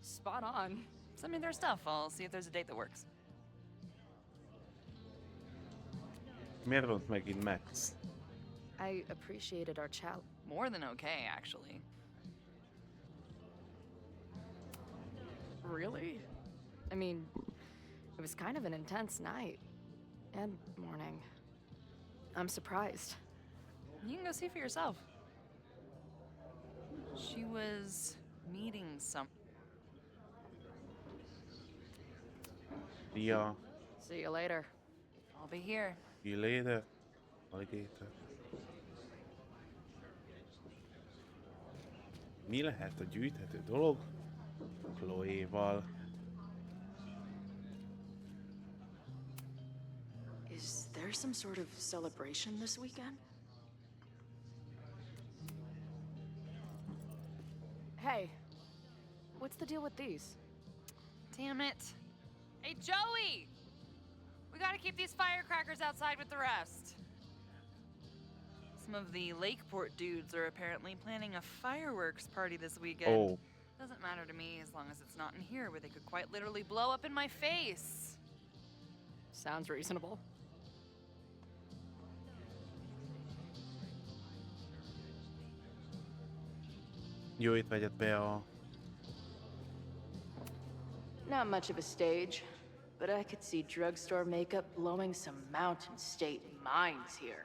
Spot on. Send me their stuff. I'll see if there's a date that works. Miért volt megint Max? I appreciated our chat. More than okay, actually. Really? I mean, it was kind of an intense night. And morning. I'm surprised. You can go see for yourself. She was meeting some... Ja, See you later. I'll be here. you later, alligator. Mi lehet a gyűjthető dolog Chloe-val? Is there some sort of celebration this weekend? Hey, what's the deal with these? Damn it. Hey, Joey! We gotta keep these firecrackers outside with the rest. Some of the Lakeport dudes are apparently planning a fireworks party this weekend. Oh, Doesn't matter to me as long as it's not in here where they could quite literally blow up in my face. Sounds reasonable. jó étvágyat be a... Not much of a stage, but I could see Drugstore Makeup blowing some Mountain State mines here.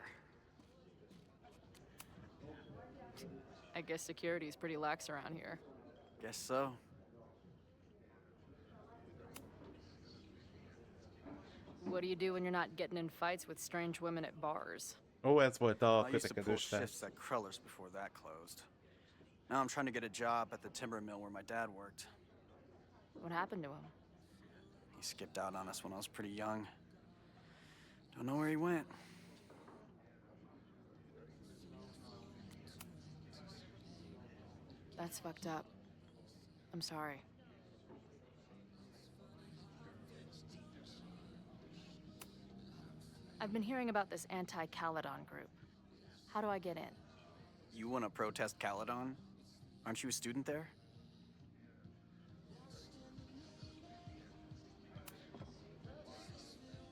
I guess security is pretty lax around here. Guess so. What do you do when you're not getting in fights with strange women at bars? Ó, ez volt a I used to pull kötekedős shifts test. at Kreller's before that closed. Now I'm trying to get a job at the timber mill where my dad worked. What happened to him? He skipped out on us when I was pretty young. Don't know where he went. That's fucked up. I'm sorry. I've been hearing about this anti-Caledon group. How do I get in? You want to protest Caledon? Aren't you a student there?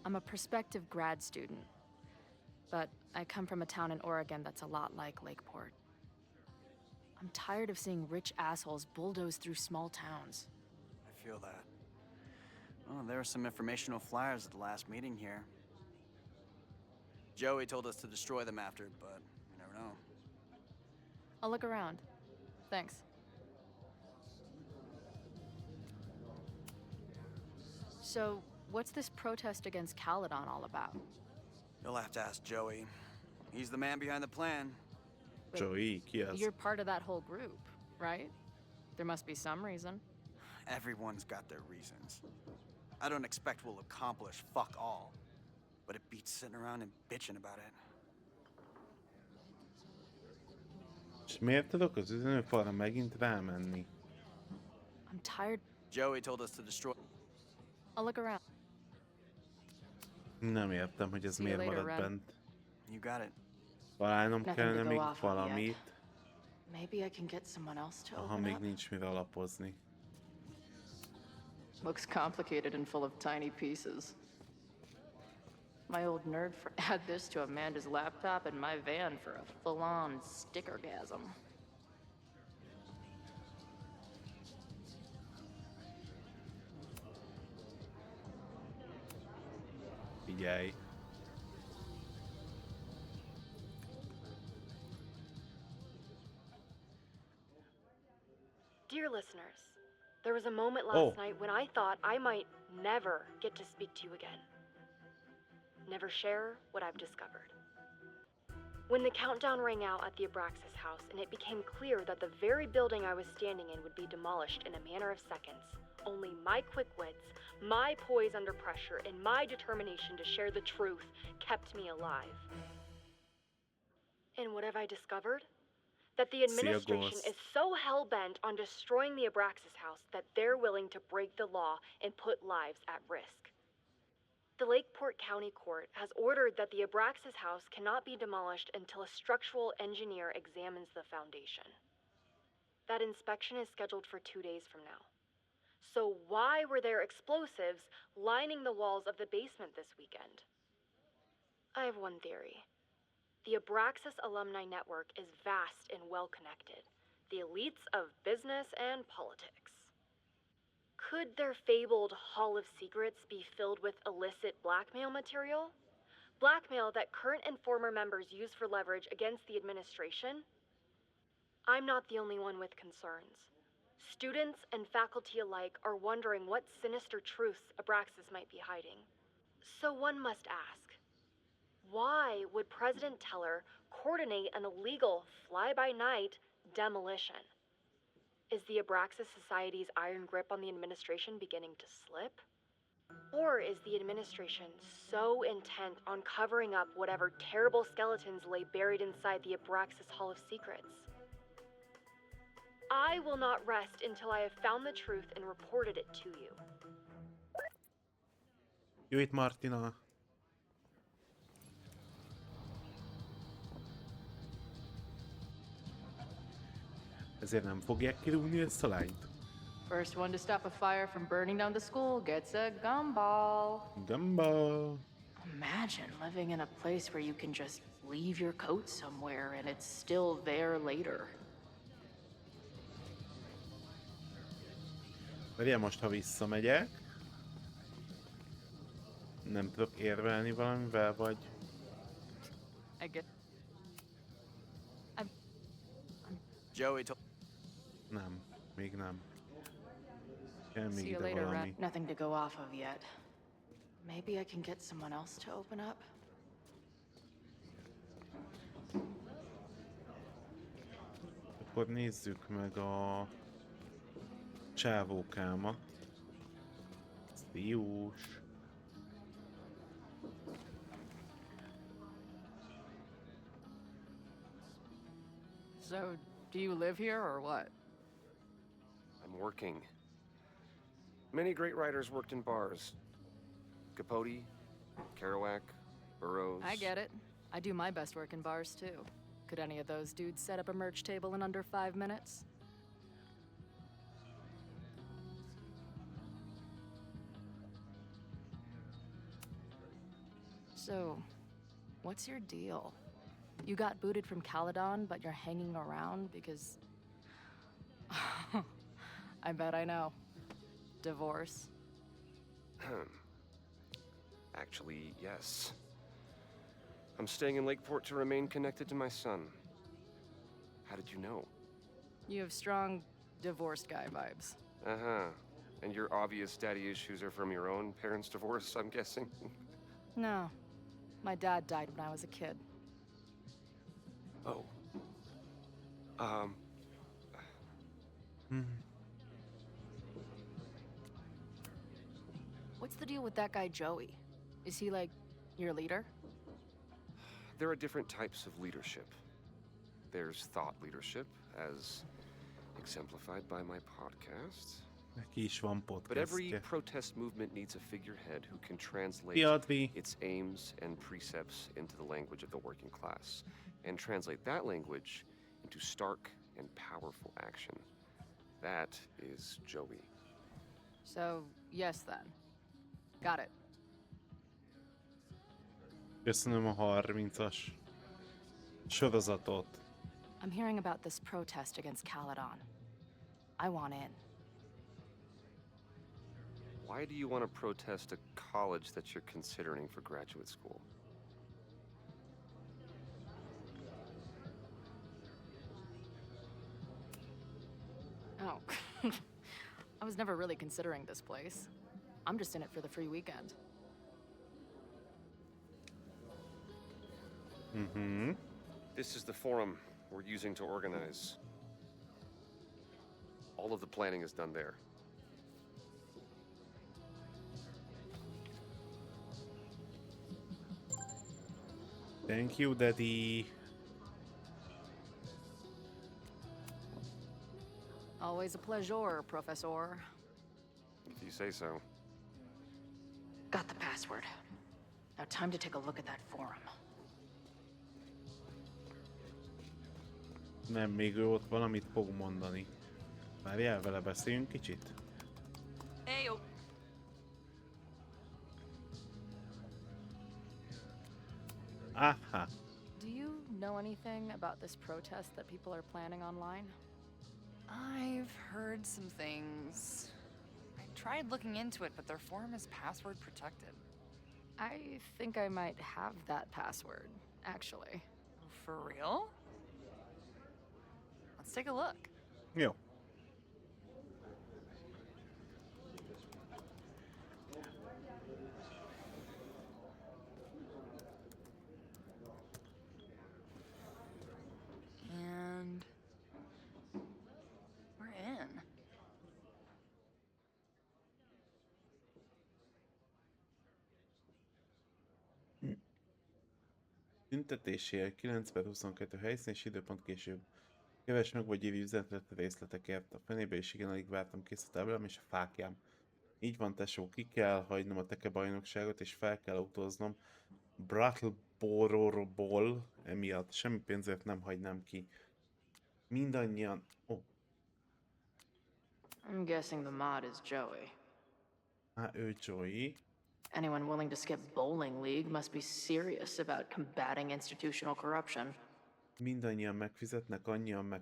I'm a prospective grad student, but I come from a town in Oregon that's a lot like Lakeport. I'm tired of seeing rich assholes bulldoze through small towns. I feel that. Well, there were some informational flyers at the last meeting here. Joey told us to destroy them after, but you never know. I'll look around. Thanks. So, what's this protest against Caledon all about? You'll have to ask Joey. He's the man behind the plan. Joey, ki az? You're part of that whole group, right? There must be some reason. Everyone's got their reasons. I don't expect we'll accomplish fuck all. but it beats sitting around and bitching about it. És miért tudok az üzenőfalra megint rámenni? I'm tired. Joey told us to destroy. I'll look around. Nem értem, hogy ez See you miért later, maradt Ren. bent. You got it. Találnom Nothing kellene to go még off on yet. valamit. Maybe I can get someone else to Aha, open még up. nincs mire alapozni. Looks complicated and full of tiny pieces. My old nerd friend had this to Amanda's laptop in my van for a full-on stickergasm. Figyelj. Dear listeners, there was a moment last night when I thought I might never get to speak to you again. Never share what I've discovered. When the countdown rang out at the Abraxas house and it became clear that the very building I was standing in would be demolished in a matter of seconds, only my quick wits, my poise under pressure, and my determination to share the truth kept me alive. And what have I discovered? That the administration is so hell-bent on destroying the Abraxas house that they're willing to break the law and put lives at risk. The Lakeport County Court has ordered that the Abraxas house cannot be demolished until a structural engineer examines the foundation. That inspection is scheduled for 2 days from now. So why were there explosives lining the walls of the basement this weekend? I have one theory. The Abraxas alumni network is vast and well-connected. The elites of business and politics. Could their fabled Hall of Secrets be filled with illicit blackmail material? Blackmail that current and former members use for leverage against the administration? I'm not the only one with concerns. Students and faculty alike are wondering what sinister truths Abraxas might be hiding. So one must ask, why would President Teller coordinate an illegal fly-by-night demolition? Is the Abraxas Society's iron grip on the administration beginning to slip? Or is the administration so intent on covering up whatever terrible skeletons lay buried inside the Abraxas Hall of Secrets? I will not rest until I have found the truth and reported it to you. Jó itt, Martina. Ezért nem fogják kirúgni ezt a lányt. First one to stop a fire from burning down the school gets a gumball. Gumball. Imagine living in a place where you can just leave your coat somewhere and it's still there later. Várjál, most ha visszamegyek, nem tudok érvelni valamivel, vagy... I get. Joey told. Nem, még nem. Kell még See you ide later, valami. Ren. Nothing to go off of yet. Maybe I can get someone else to open up. Akkor nézzük meg a csávókámat. Ez diós. So, do you live here or what? I'm working. Many great writers worked in bars. Capote, Kerouac, Burroughs. I get it. I do my best work in bars too. Could any of those dudes set up a merch table in under 5 minutes? So, what's your deal? You got booted from Caledon, but you're hanging around because... I bet I know. Divorce. Actually, yes. I'm staying in Lakeport to remain connected to my son. How did you know? You have strong divorced guy vibes. Uh-huh. And your obvious daddy issues are from your own parents' divorce, I'm guessing? No. My dad died when I was a kid. Oh. What's the deal with that guy Joey? Is he like Your leader? There are different types of leadership. There's thought leadership, as exemplified by my podcast. Neki is van But every podcastje. protest movement needs a figurehead who can translate Szia, Advi! its aims and precepts into the language of the working class, and translate that language into stark and powerful action. That is Joey. So, yes then. Got it. Köszönöm a 30-as sorozatot. I'm hearing about this protest against Caledon. I want in. Why do you want to protest a college that you're considering for graduate school? Oh. I was never really considering this place. I'm just in it for the free weekend. Mhm. This is the forum we're using to organize. All of the planning is done there. Thank you, Daddy. Always a pleasure, Professor. If you say so. Got the password. Now time to take a look at that forum. Nem, még ő ott valamit fog mondani. Várjál, vele beszéljünk kicsit? Hey, oh. Aha. Do you know anything about this protest that people are planning online? I've heard some things. I tried looking into it, but their forum is password protected. I think I might have that password, actually. For real? Let's take a look. Jó. And we're in. Tüntetésére 9/22 helyszín és időpont később. Keves meg vagy írj üzenetet a részletekért. A fenébe is igen, alig vártam, kész a táblám és a fákjám. Így van, tesó, ki kell hagynom a teke bajnokságot és fel kell autóznom Brattleboro-ból emiatt. Semmi pénzért nem hagynám ki. Mindannyian... Oh, I'm guessing the mod is Joey. ő Joey. Anyone willing to skip bowling league must be serious about combating institutional corruption. Mindannyian megfizetnek, annyian meg...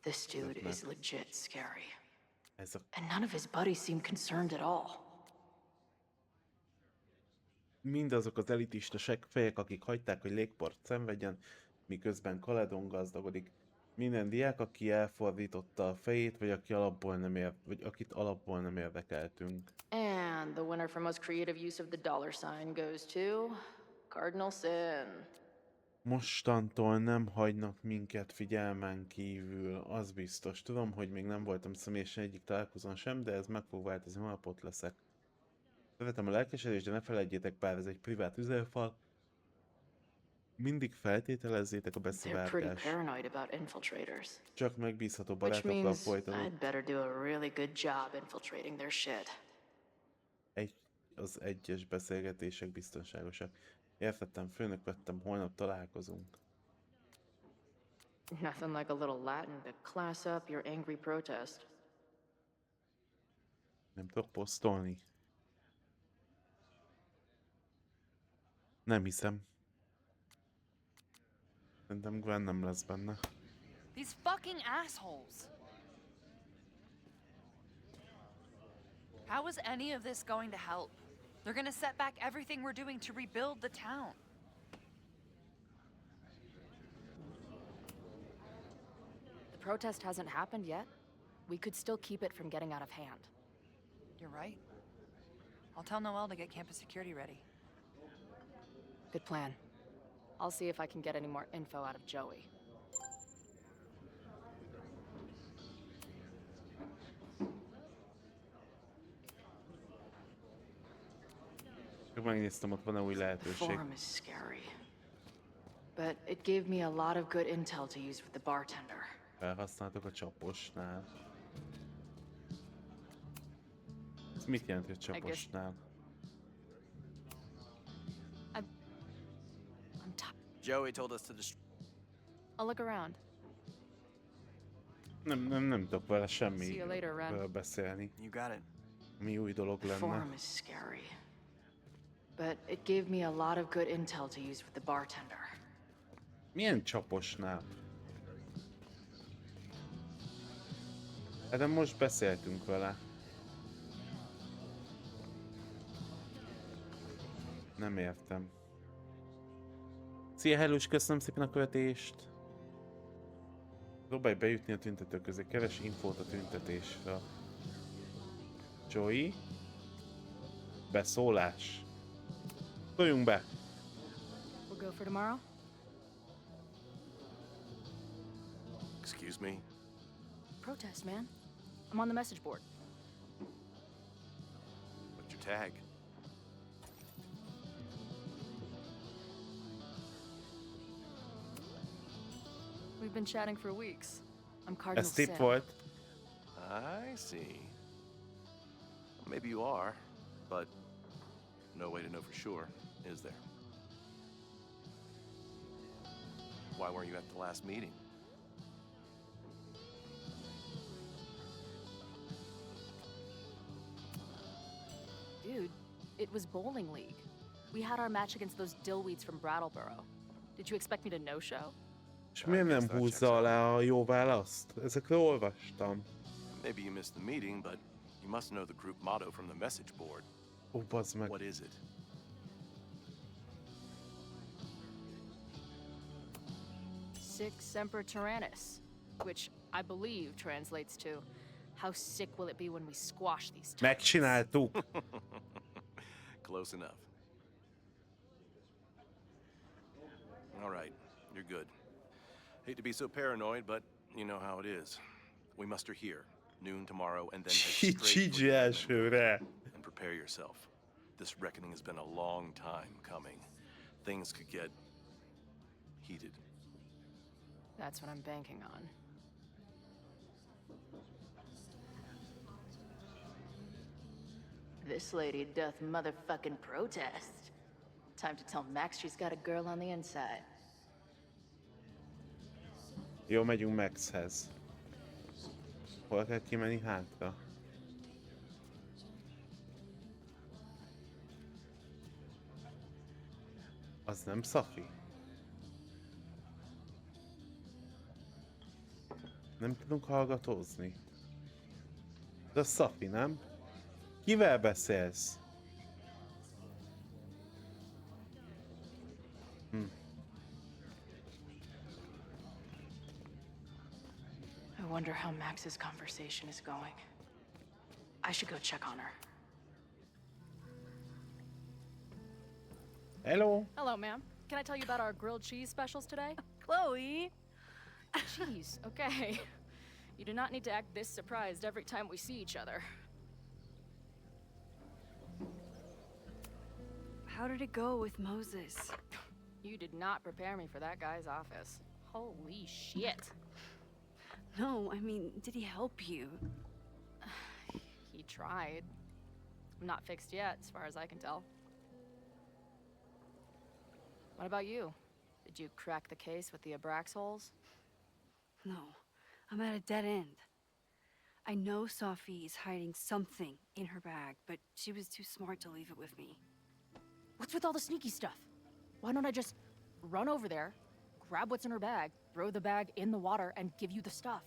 This dude is legit scary. Ez a... And none of his buddies seem concerned at all. Mindazok az elitista fejek, akik hagyták, hogy légport szenvedjen, miközben Caledon gazdagodik. Minden diák, aki elfordította a fejét, vagy akit alapból nem érdekeltünk. And the winner for most creative use of the dollar sign goes to Cardinal Sin. Mostantól nem hagynak minket figyelmen kívül, az biztos. Tudom, hogy még nem voltam személyesen egyik találkozón sem, de ez meg fog változni, holnap ott leszek. Szeretem a lelkesedést, de ne felejtjétek, bár ez egy privát üzelfal. Mindig feltételezzétek a They're beszivárgást. pretty paranoid about infiltrators. Csak megbízható Which barátokkal means folytatódott. I'd better do a really good job infiltrating their shit. Az egyes beszélgetések biztonságosak. Értettem, főnök vettem, holnap találkozunk. Nothing like a little Latin to class up your angry protest. Nem tudok posztolni. Nem hiszem. Szerintem Gwen nem lesz benne. These fucking assholes. How is any of this going to help? They're gonna set back everything we're doing to rebuild the town. The protest hasn't happened yet. We could still keep it from getting out of hand. You're right. I'll tell Noelle to get campus security ready. Good plan. I'll see if I can get any more info out of Joey. Megnéztem, ott van-e új The lehetőség. form is scary, but it gave me a lot of good intel to use with the bartender. Felhasználtok a csaposnál. Ez mit jelent, hogy csaposnál? I'm tired. Joey told us to destroy. I'll look around. Nem tudok vele See you later, Ren. semmiről beszélni. You got it. Mi új dolog The lenne. form is scary, but it gave me a lot of good intel to use with the bartender. Milyen csaposnál? Hát de most beszéltünk vele. Nem értem. Szia, Hellus, köszönöm szépen a követést. Próbálj bejutni a tüntetők közé, keres infót a tüntetésre. Joey? Beszólás. Szóljunk be! We'll go for tomorrow? Excuse me? Protest, man. I'm on the message board. What's your tag? We've been chatting for weeks. I'm Cardinal Ez tipp Sin. volt. I see. Maybe you are, but no way to know for sure, is there? Why weren't you at the last meeting? Dude, it was bowling league. We had our match against those dillweeds from Brattleboro. Did you expect me to no-show? És miért nem húzza alá a jó választ? Ezekről olvastam. Maybe you missed the meeting, but you must know the group motto from the message board. Ó, bazd meg. What is it? Sic Semper Tyrannis, which I believe translates to, how sick will it be when we squash these tyrants? Megcsináltuk. Close enough. All right, you're good. Hate to be so paranoid, but you know how it is. We muster here, noon tomorrow, and then head straight for Csícsi Yemen. elsőre. And prepare yourself. This reckoning has been a long time coming. Things could get heated. That's what I'm banking on. This lady doth motherfucking protest. Time to tell Max she's got a girl on the inside. Jó, megyünk Maxhez. Hol kell kimenni hátra? Az nem Safi? Nem tudunk hallgatózni. De Safi, nem? Kivel beszélsz? I wonder how Max's conversation is going. I should go check on her. Hello? Hello, ma'am. Can I tell you about our grilled cheese specials today? Chloe! Cheese, okay. You do not need to act this surprised every time we see each other. How did it go with Moses? You did not prepare me for that guy's office. Holy shit. No, I mean, did he help you? He tried. I'm not fixed yet, as far as I can tell. What about you? Did you crack the case with the Abrax holes? No, I'm at a dead end. I know Sophie is hiding something in her bag, but she was too smart to leave it with me. What's with all the sneaky stuff? Why don't I just run over there, grab what's in her bag, throw the bag in the water, and give you the stuff?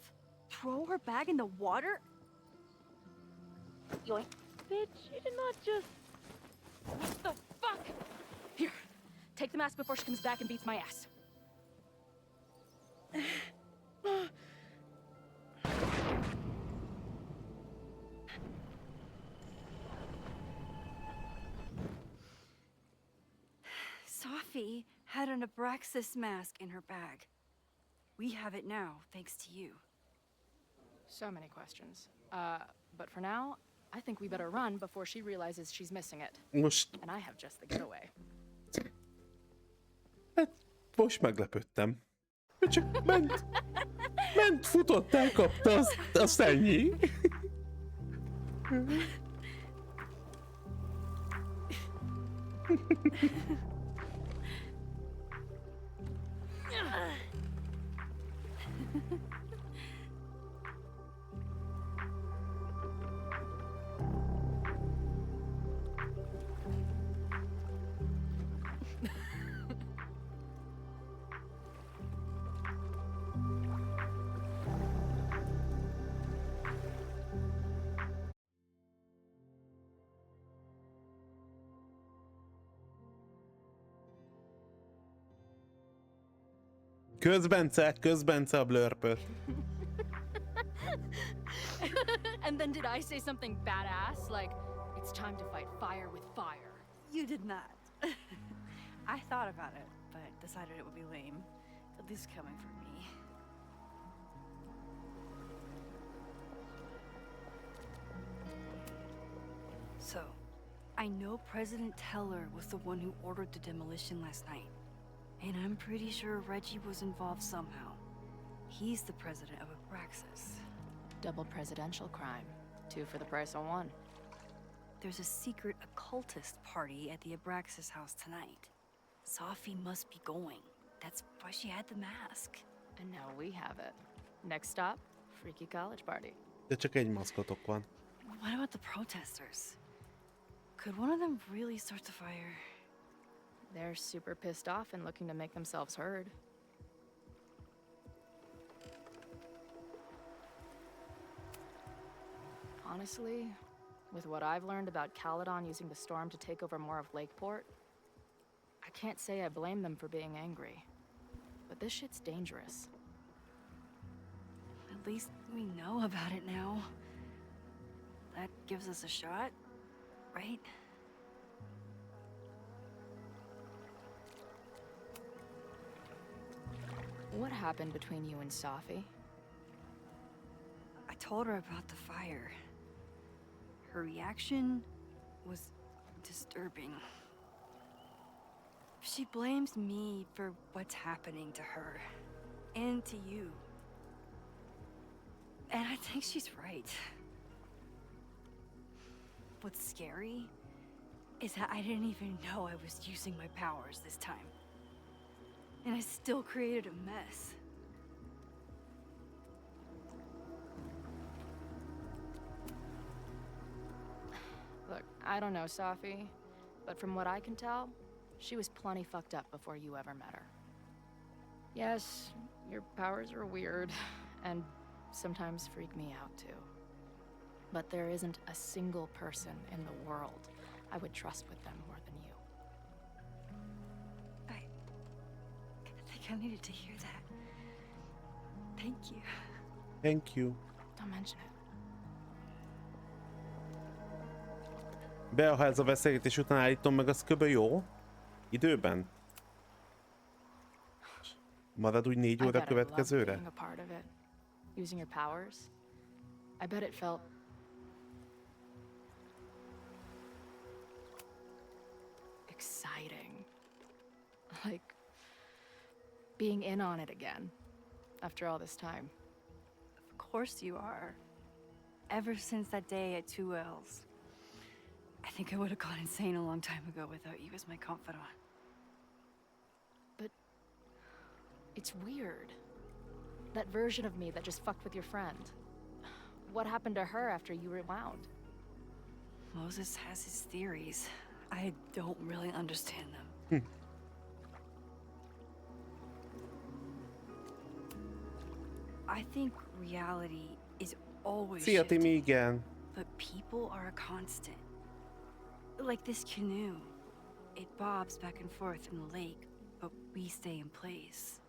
Throw her bag in the water? Yoink. Bitch, you did not just... What the fuck? Here, take the mask before she comes back and beats my ass. Sophie had an Abraxas mask in her bag. We have it now, thanks to you. So many questions. But for now, I think we better run before she realizes she's missing it. Most, And I have just the getaway. hát most meglepődtem. Ő csak ment, futott, elkapta, azt ennyi. Közbence a blurpöt. And then did I say something badass? Like, it's time to fight fire with fire. You did not. I thought about it, but decided it would be lame. At least coming from me. So, I know President Teller was the one who ordered the demolition last night. And I'm pretty sure Reggie was involved somehow. He's the president of Abraxas. Double presidential crime. 2 for the price of 1. There's a secret occultist party at the Abraxas house tonight. Sophie must be going. That's why she had the mask. And now we have it. Next stop, freaky college party. De csak egy maszkotok van. What about the protesters? Could one of them really start the fire? They're super pissed off and looking to make themselves heard. Honestly, with what I've learned about Caledon using the storm to take over more of Lakeport, I can't say I blame them for being angry. But this shit's dangerous. At least we know about it now. That gives us a shot, right? What happened between you and Sophie? I told her about the fire. Her reaction was disturbing. She blames me for what's happening to her and to you. And I think she's right. What's scary is that I didn't even know I was using my powers this time. And I still created a mess. Look, I don't know Sophie, but from what I can tell, she was plenty fucked up before you ever met her. Yes, your powers are weird, and sometimes freak me out too. But there isn't a single person in the world I would trust with them more than you. I think I needed to hear that. Thank you. Thank you. Don't mention it. Be, ha ez a beszélgetés után állítom meg, az kb. Jó? Időben? Marad úgy 4 óra következőre? Being a part of it. Using your powers. I bet it felt exciting. Like being in on it again after all this time. Of course you are. Ever since that day at 2L's. I think I would have gone insane a long time ago without you as my confidant. But it's weird. That version of me that just fucked with your friend. What happened to her after you rewound? Moses has his theories. I don't really understand them. I think reality is always Szia, Timi, shifting, igen. but people are a constant. Like this canoe. It bobs back and forth in the lake, but we stay in place.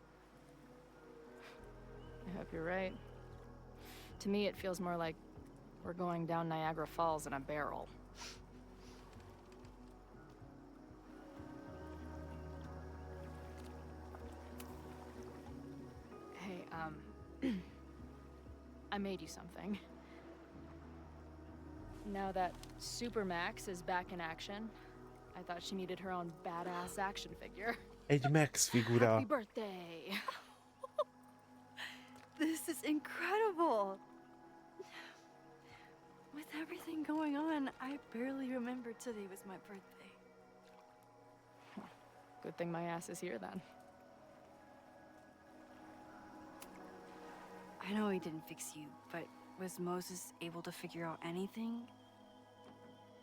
I hope you're right. To me, it feels more like we're going down Niagara Falls in a barrel. Hey, I made you something. Now that Super Max is back in action, I thought she needed her own badass action figure. Egy Max figura. Happy birthday! This is incredible! With everything going on, I barely remembered today was my birthday. Good thing my ass is here then. I know he didn't fix you, but was Moses able to figure out anything?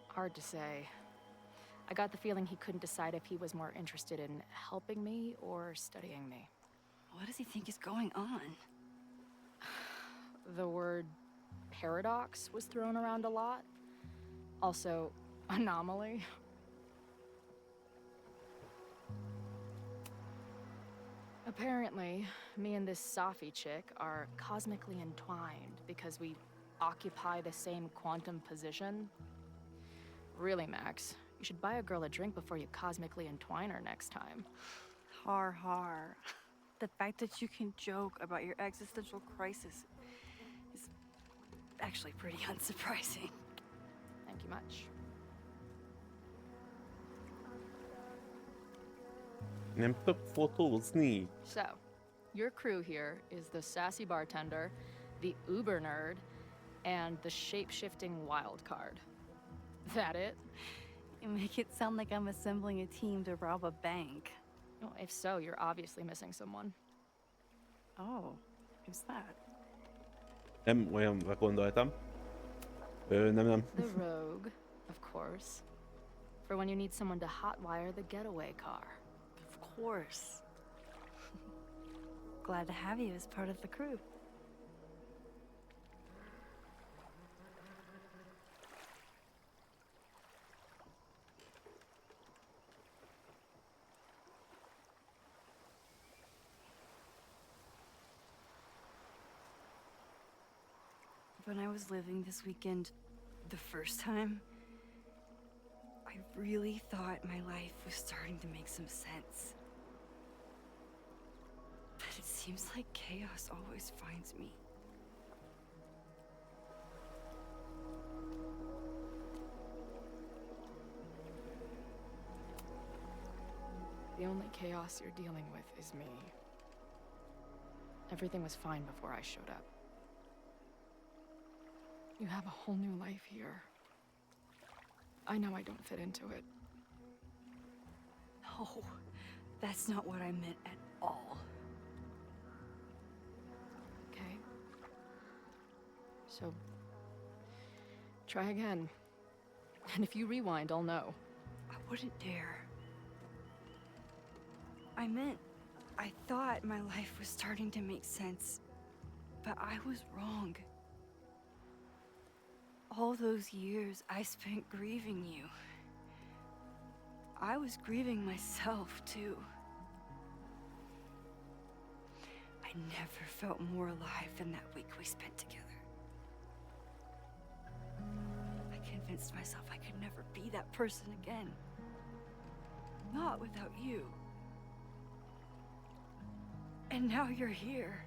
Hard to say. I got the feeling he couldn't decide if he was more interested in helping me or studying me. What does he think is going on? The word paradox was thrown around a lot. Also, anomaly. Apparently, me and this Safi chick are cosmically entwined because we occupy the same quantum position. Really, Max, you should buy a girl a drink before you cosmically entwine her next time. Har har. The fact that you can joke about your existential crisis is actually pretty unsurprising. Thank you much. Nem tudok fotózni. So, your crew here is the sassy bartender, the uber nerd, and the shape-shifting wild card. That it? You make it sound like I'm assembling a team to rob a bank. Well, if so, you're obviously missing someone. Oh, who's that? Nem olyanra gondoltam. Nem. The rogue, of course. For when you need someone to hotwire the getaway car. Of course. Glad to have you as part of the crew. When I was living this weekend, the first time, I really thought my life was starting to make some sense. But it seems like chaos always finds me. The only chaos you're dealing with is me. Everything was fine before I showed up. You have a whole new life here. I know I don't fit into it. No, that's not what I meant at all. Okay? So, try again. And if you rewind, I'll know. I wouldn't dare. I thought my life was starting to make sense, but I was wrong. All those years I spent grieving you. I was grieving myself, too. I never felt more alive than that week we spent together. I convinced myself I could never be that person again. Not without you. And now you're here.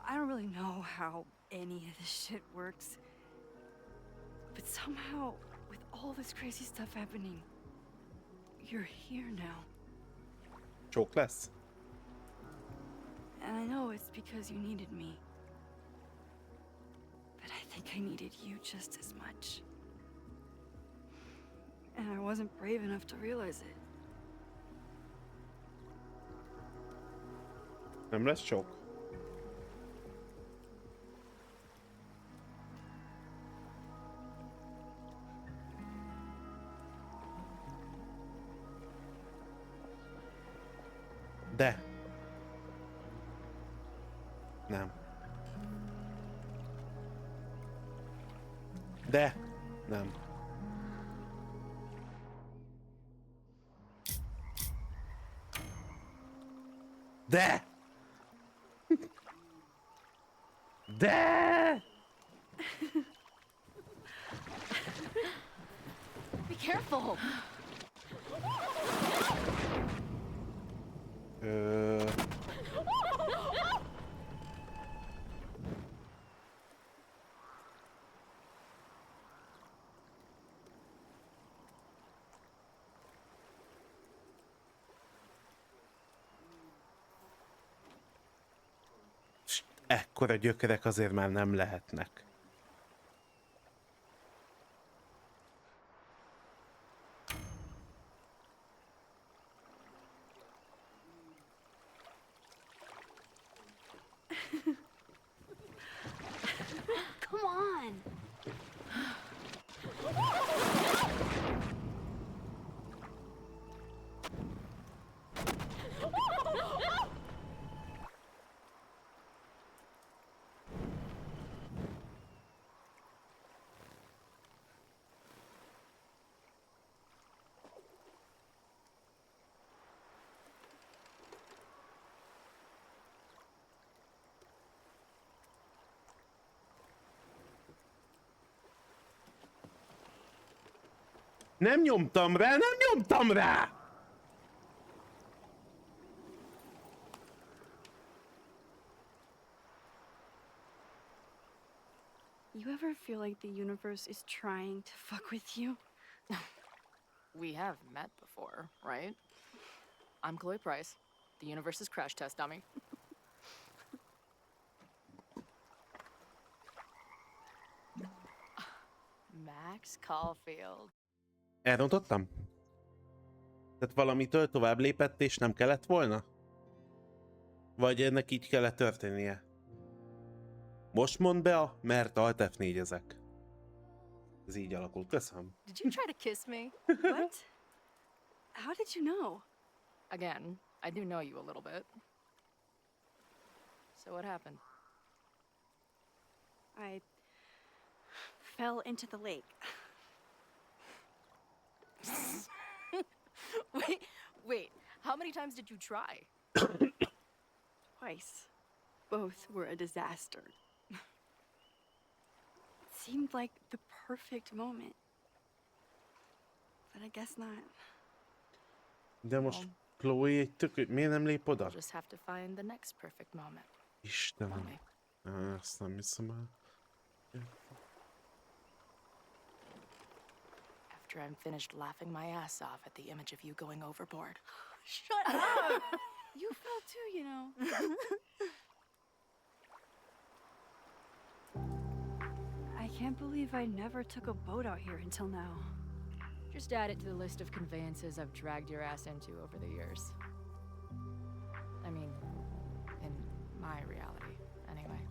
I don't really know how any of this shit works. But somehow, with all this crazy stuff happening, you're here now. Csók lesz. And I know it's because you needed me. But I think I needed you just as much. And I wasn't brave enough to realize it. Nem lesz csók. De. Nem. De. Nem. De. De. Be careful! ekkora gyökerek azért már nem lehetnek. Come on. Nem nyomtam rá, nem nyomtam rá! You ever feel like the universe is trying to fuck with you? We have met before, right? I'm Chloe Price, the universe's crash test dummy. Max Caulfield. Elrontottam? Tehát valamitől tovább lépett és nem kellett volna? Vagy ennek így kellett történnie? Most mondd be a mert Alt F4-ezek. Ez így alakult. Köszönöm. Did you try to kiss me? What? How did you know? Again, I do know you a little bit. So what happened? I fell into the lake. Wait, how many times did you try? Twice. Both were a disaster. It seemed like the perfect moment. But I guess not. De most Chloe egy tök... Miért nem lép oda? We'll just have to find the next perfect moment. Istenem. Azt nem hiszem el. After I'm finished laughing my ass off at the image of you going overboard. Shut up! You fell too, you know. I can't believe I never took a boat out here until now. Just add it to the list of conveyances I've dragged your ass into over the years. I mean, in my reality, anyway.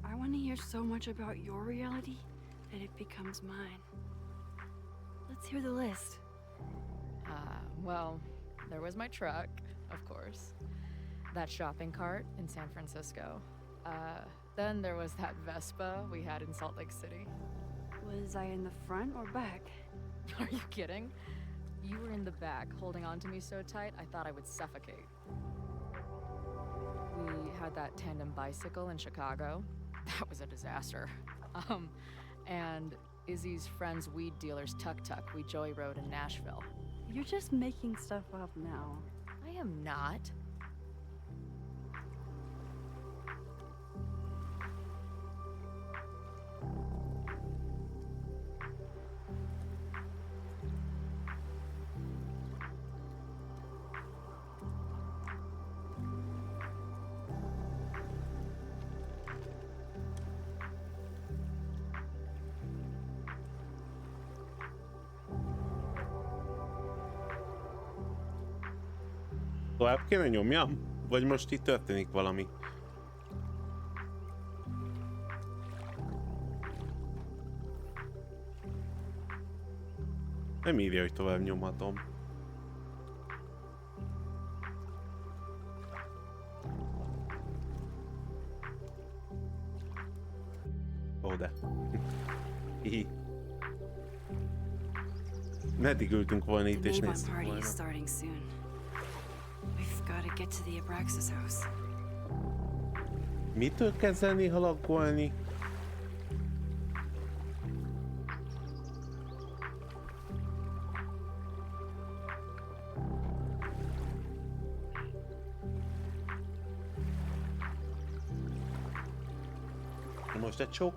I want to hear so much about your reality that it becomes mine. Let's hear the list. Well, there was my truck, of course. That shopping cart in San Francisco. Then there was that Vespa we had in Salt Lake City. Was I in the front or back? Are you kidding? You were in the back, holding on to me so tight, I thought I would suffocate. We had that tandem bicycle in Chicago. That was a disaster. And Izzy's friend's weed dealer's tuk-tuk we joy rode in Nashville. You're just making stuff up now. I am not. Tovább kéne nyomjam? Vagy most itt történik valami? Nem írja, hogy tovább nyomhatom. Ó, de. Hihi. Meddig ültünk volna itt és néztük volna. Starting soon. We've got to get to the Abraxas house. Mitől kezdeni halagolni? Most egy csók?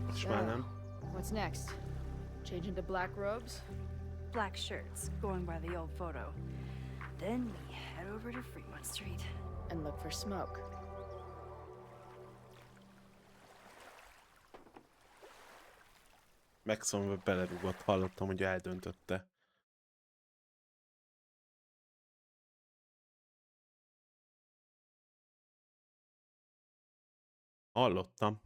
Most már nem. What's next? Change into black robes? Black shirts, going by the old photo. Then we head over to Fremont Street. And look for smoke. Megszólva belerúgott, hallottam, hogy eldöntötte. Hallottam.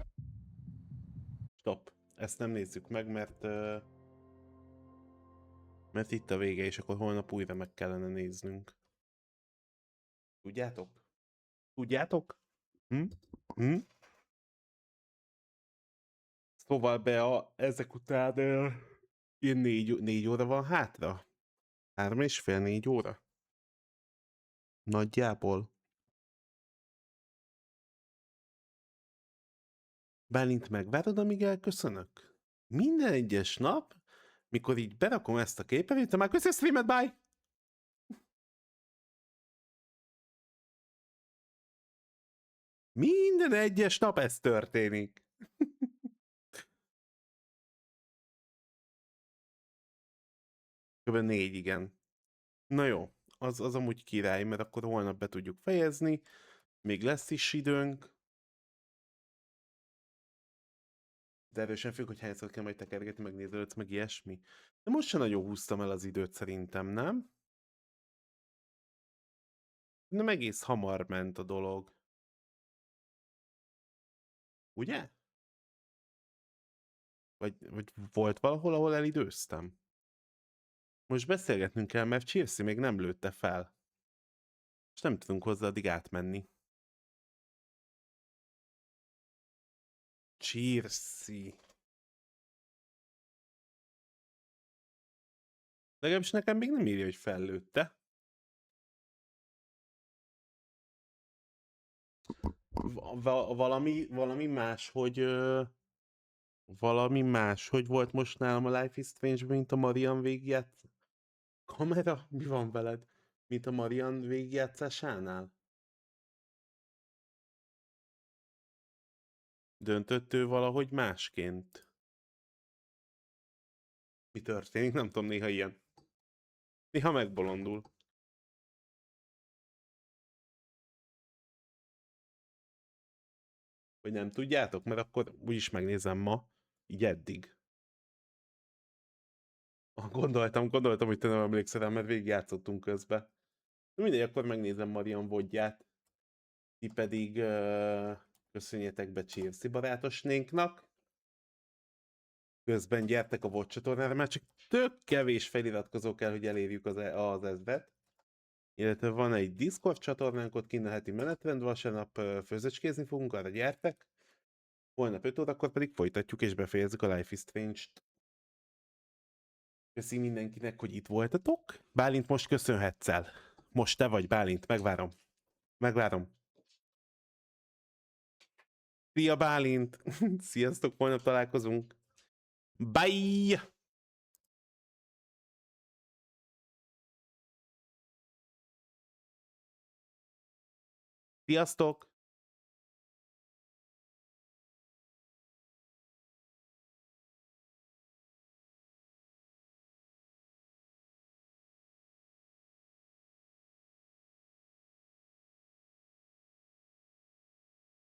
Stop. Ezt nem nézzük meg, mert itt a vége, és akkor holnap újra meg kellene néznünk. Tudjátok? Tudjátok? Hm? Szóval ezek után ilyen 4 óra van hátra. 3,5-4 óra. Nagyjából. Bálint, megvárod, amíg elköszönök? Minden egyes nap, mikor így berakom ezt a képernyőt, te már köszi a streamet, bye! Minden egyes nap ez történik. Kb. 4, igen. Na jó, az amúgy király, mert akkor holnap be tudjuk fejezni. Még lesz is időnk. De erősen függ, hogy hányszor kell majd tekergetni, megnézelődsz, meg ilyesmi. De most sem nagyon húztam el az időt szerintem, nem? Nem egész hamar ment a dolog. Ugye? Vagy volt valahol, ahol elidőztem? Most beszélgetnünk kell, mert Csirsi még nem lőtte fel. És nem tudunk hozzá addig átmenni. Csirsi. Legalábbis nekem még nem írja, hogy fellőtte. Valami más, hogy... Valami más, hogy volt most nálam a Life is Strange-ben, mint a Marian végigját... Kamera? Mi van veled? Mint a Marian végigjátszásánál? Döntött ő valahogy másként? Mi történik? Nem tudom, néha ilyen. Néha megbolondul. Vagy nem tudjátok? Mert akkor úgyis megnézem ma. Így eddig. Gondoltam, hogy te nem emlékszel rá, mert végigjátszottunk közben. Mindegy, akkor megnézem Marian vodját. Ti pedig köszönjetek be Csirsi barátosnénknak. Közben gyertek a VOD csatornára, mert csak tök kevés feliratkozó kell, hogy elérjük az 1000-et. Illetve van egy Discord csatornánk, ott kint a heti menetrend, vasárnap főzöcskézni fogunk, arra gyertek. Holnap 5 órakor pedig folytatjuk és befejezzük a Life is Strange-t. Köszi mindenkinek, hogy itt voltatok. Bálint, most köszönhetsz el. Most te vagy, Bálint, megvárom. Megvárom. Szia, Bálint! Sziasztok, holnap találkozunk. Bye! Sziasztok!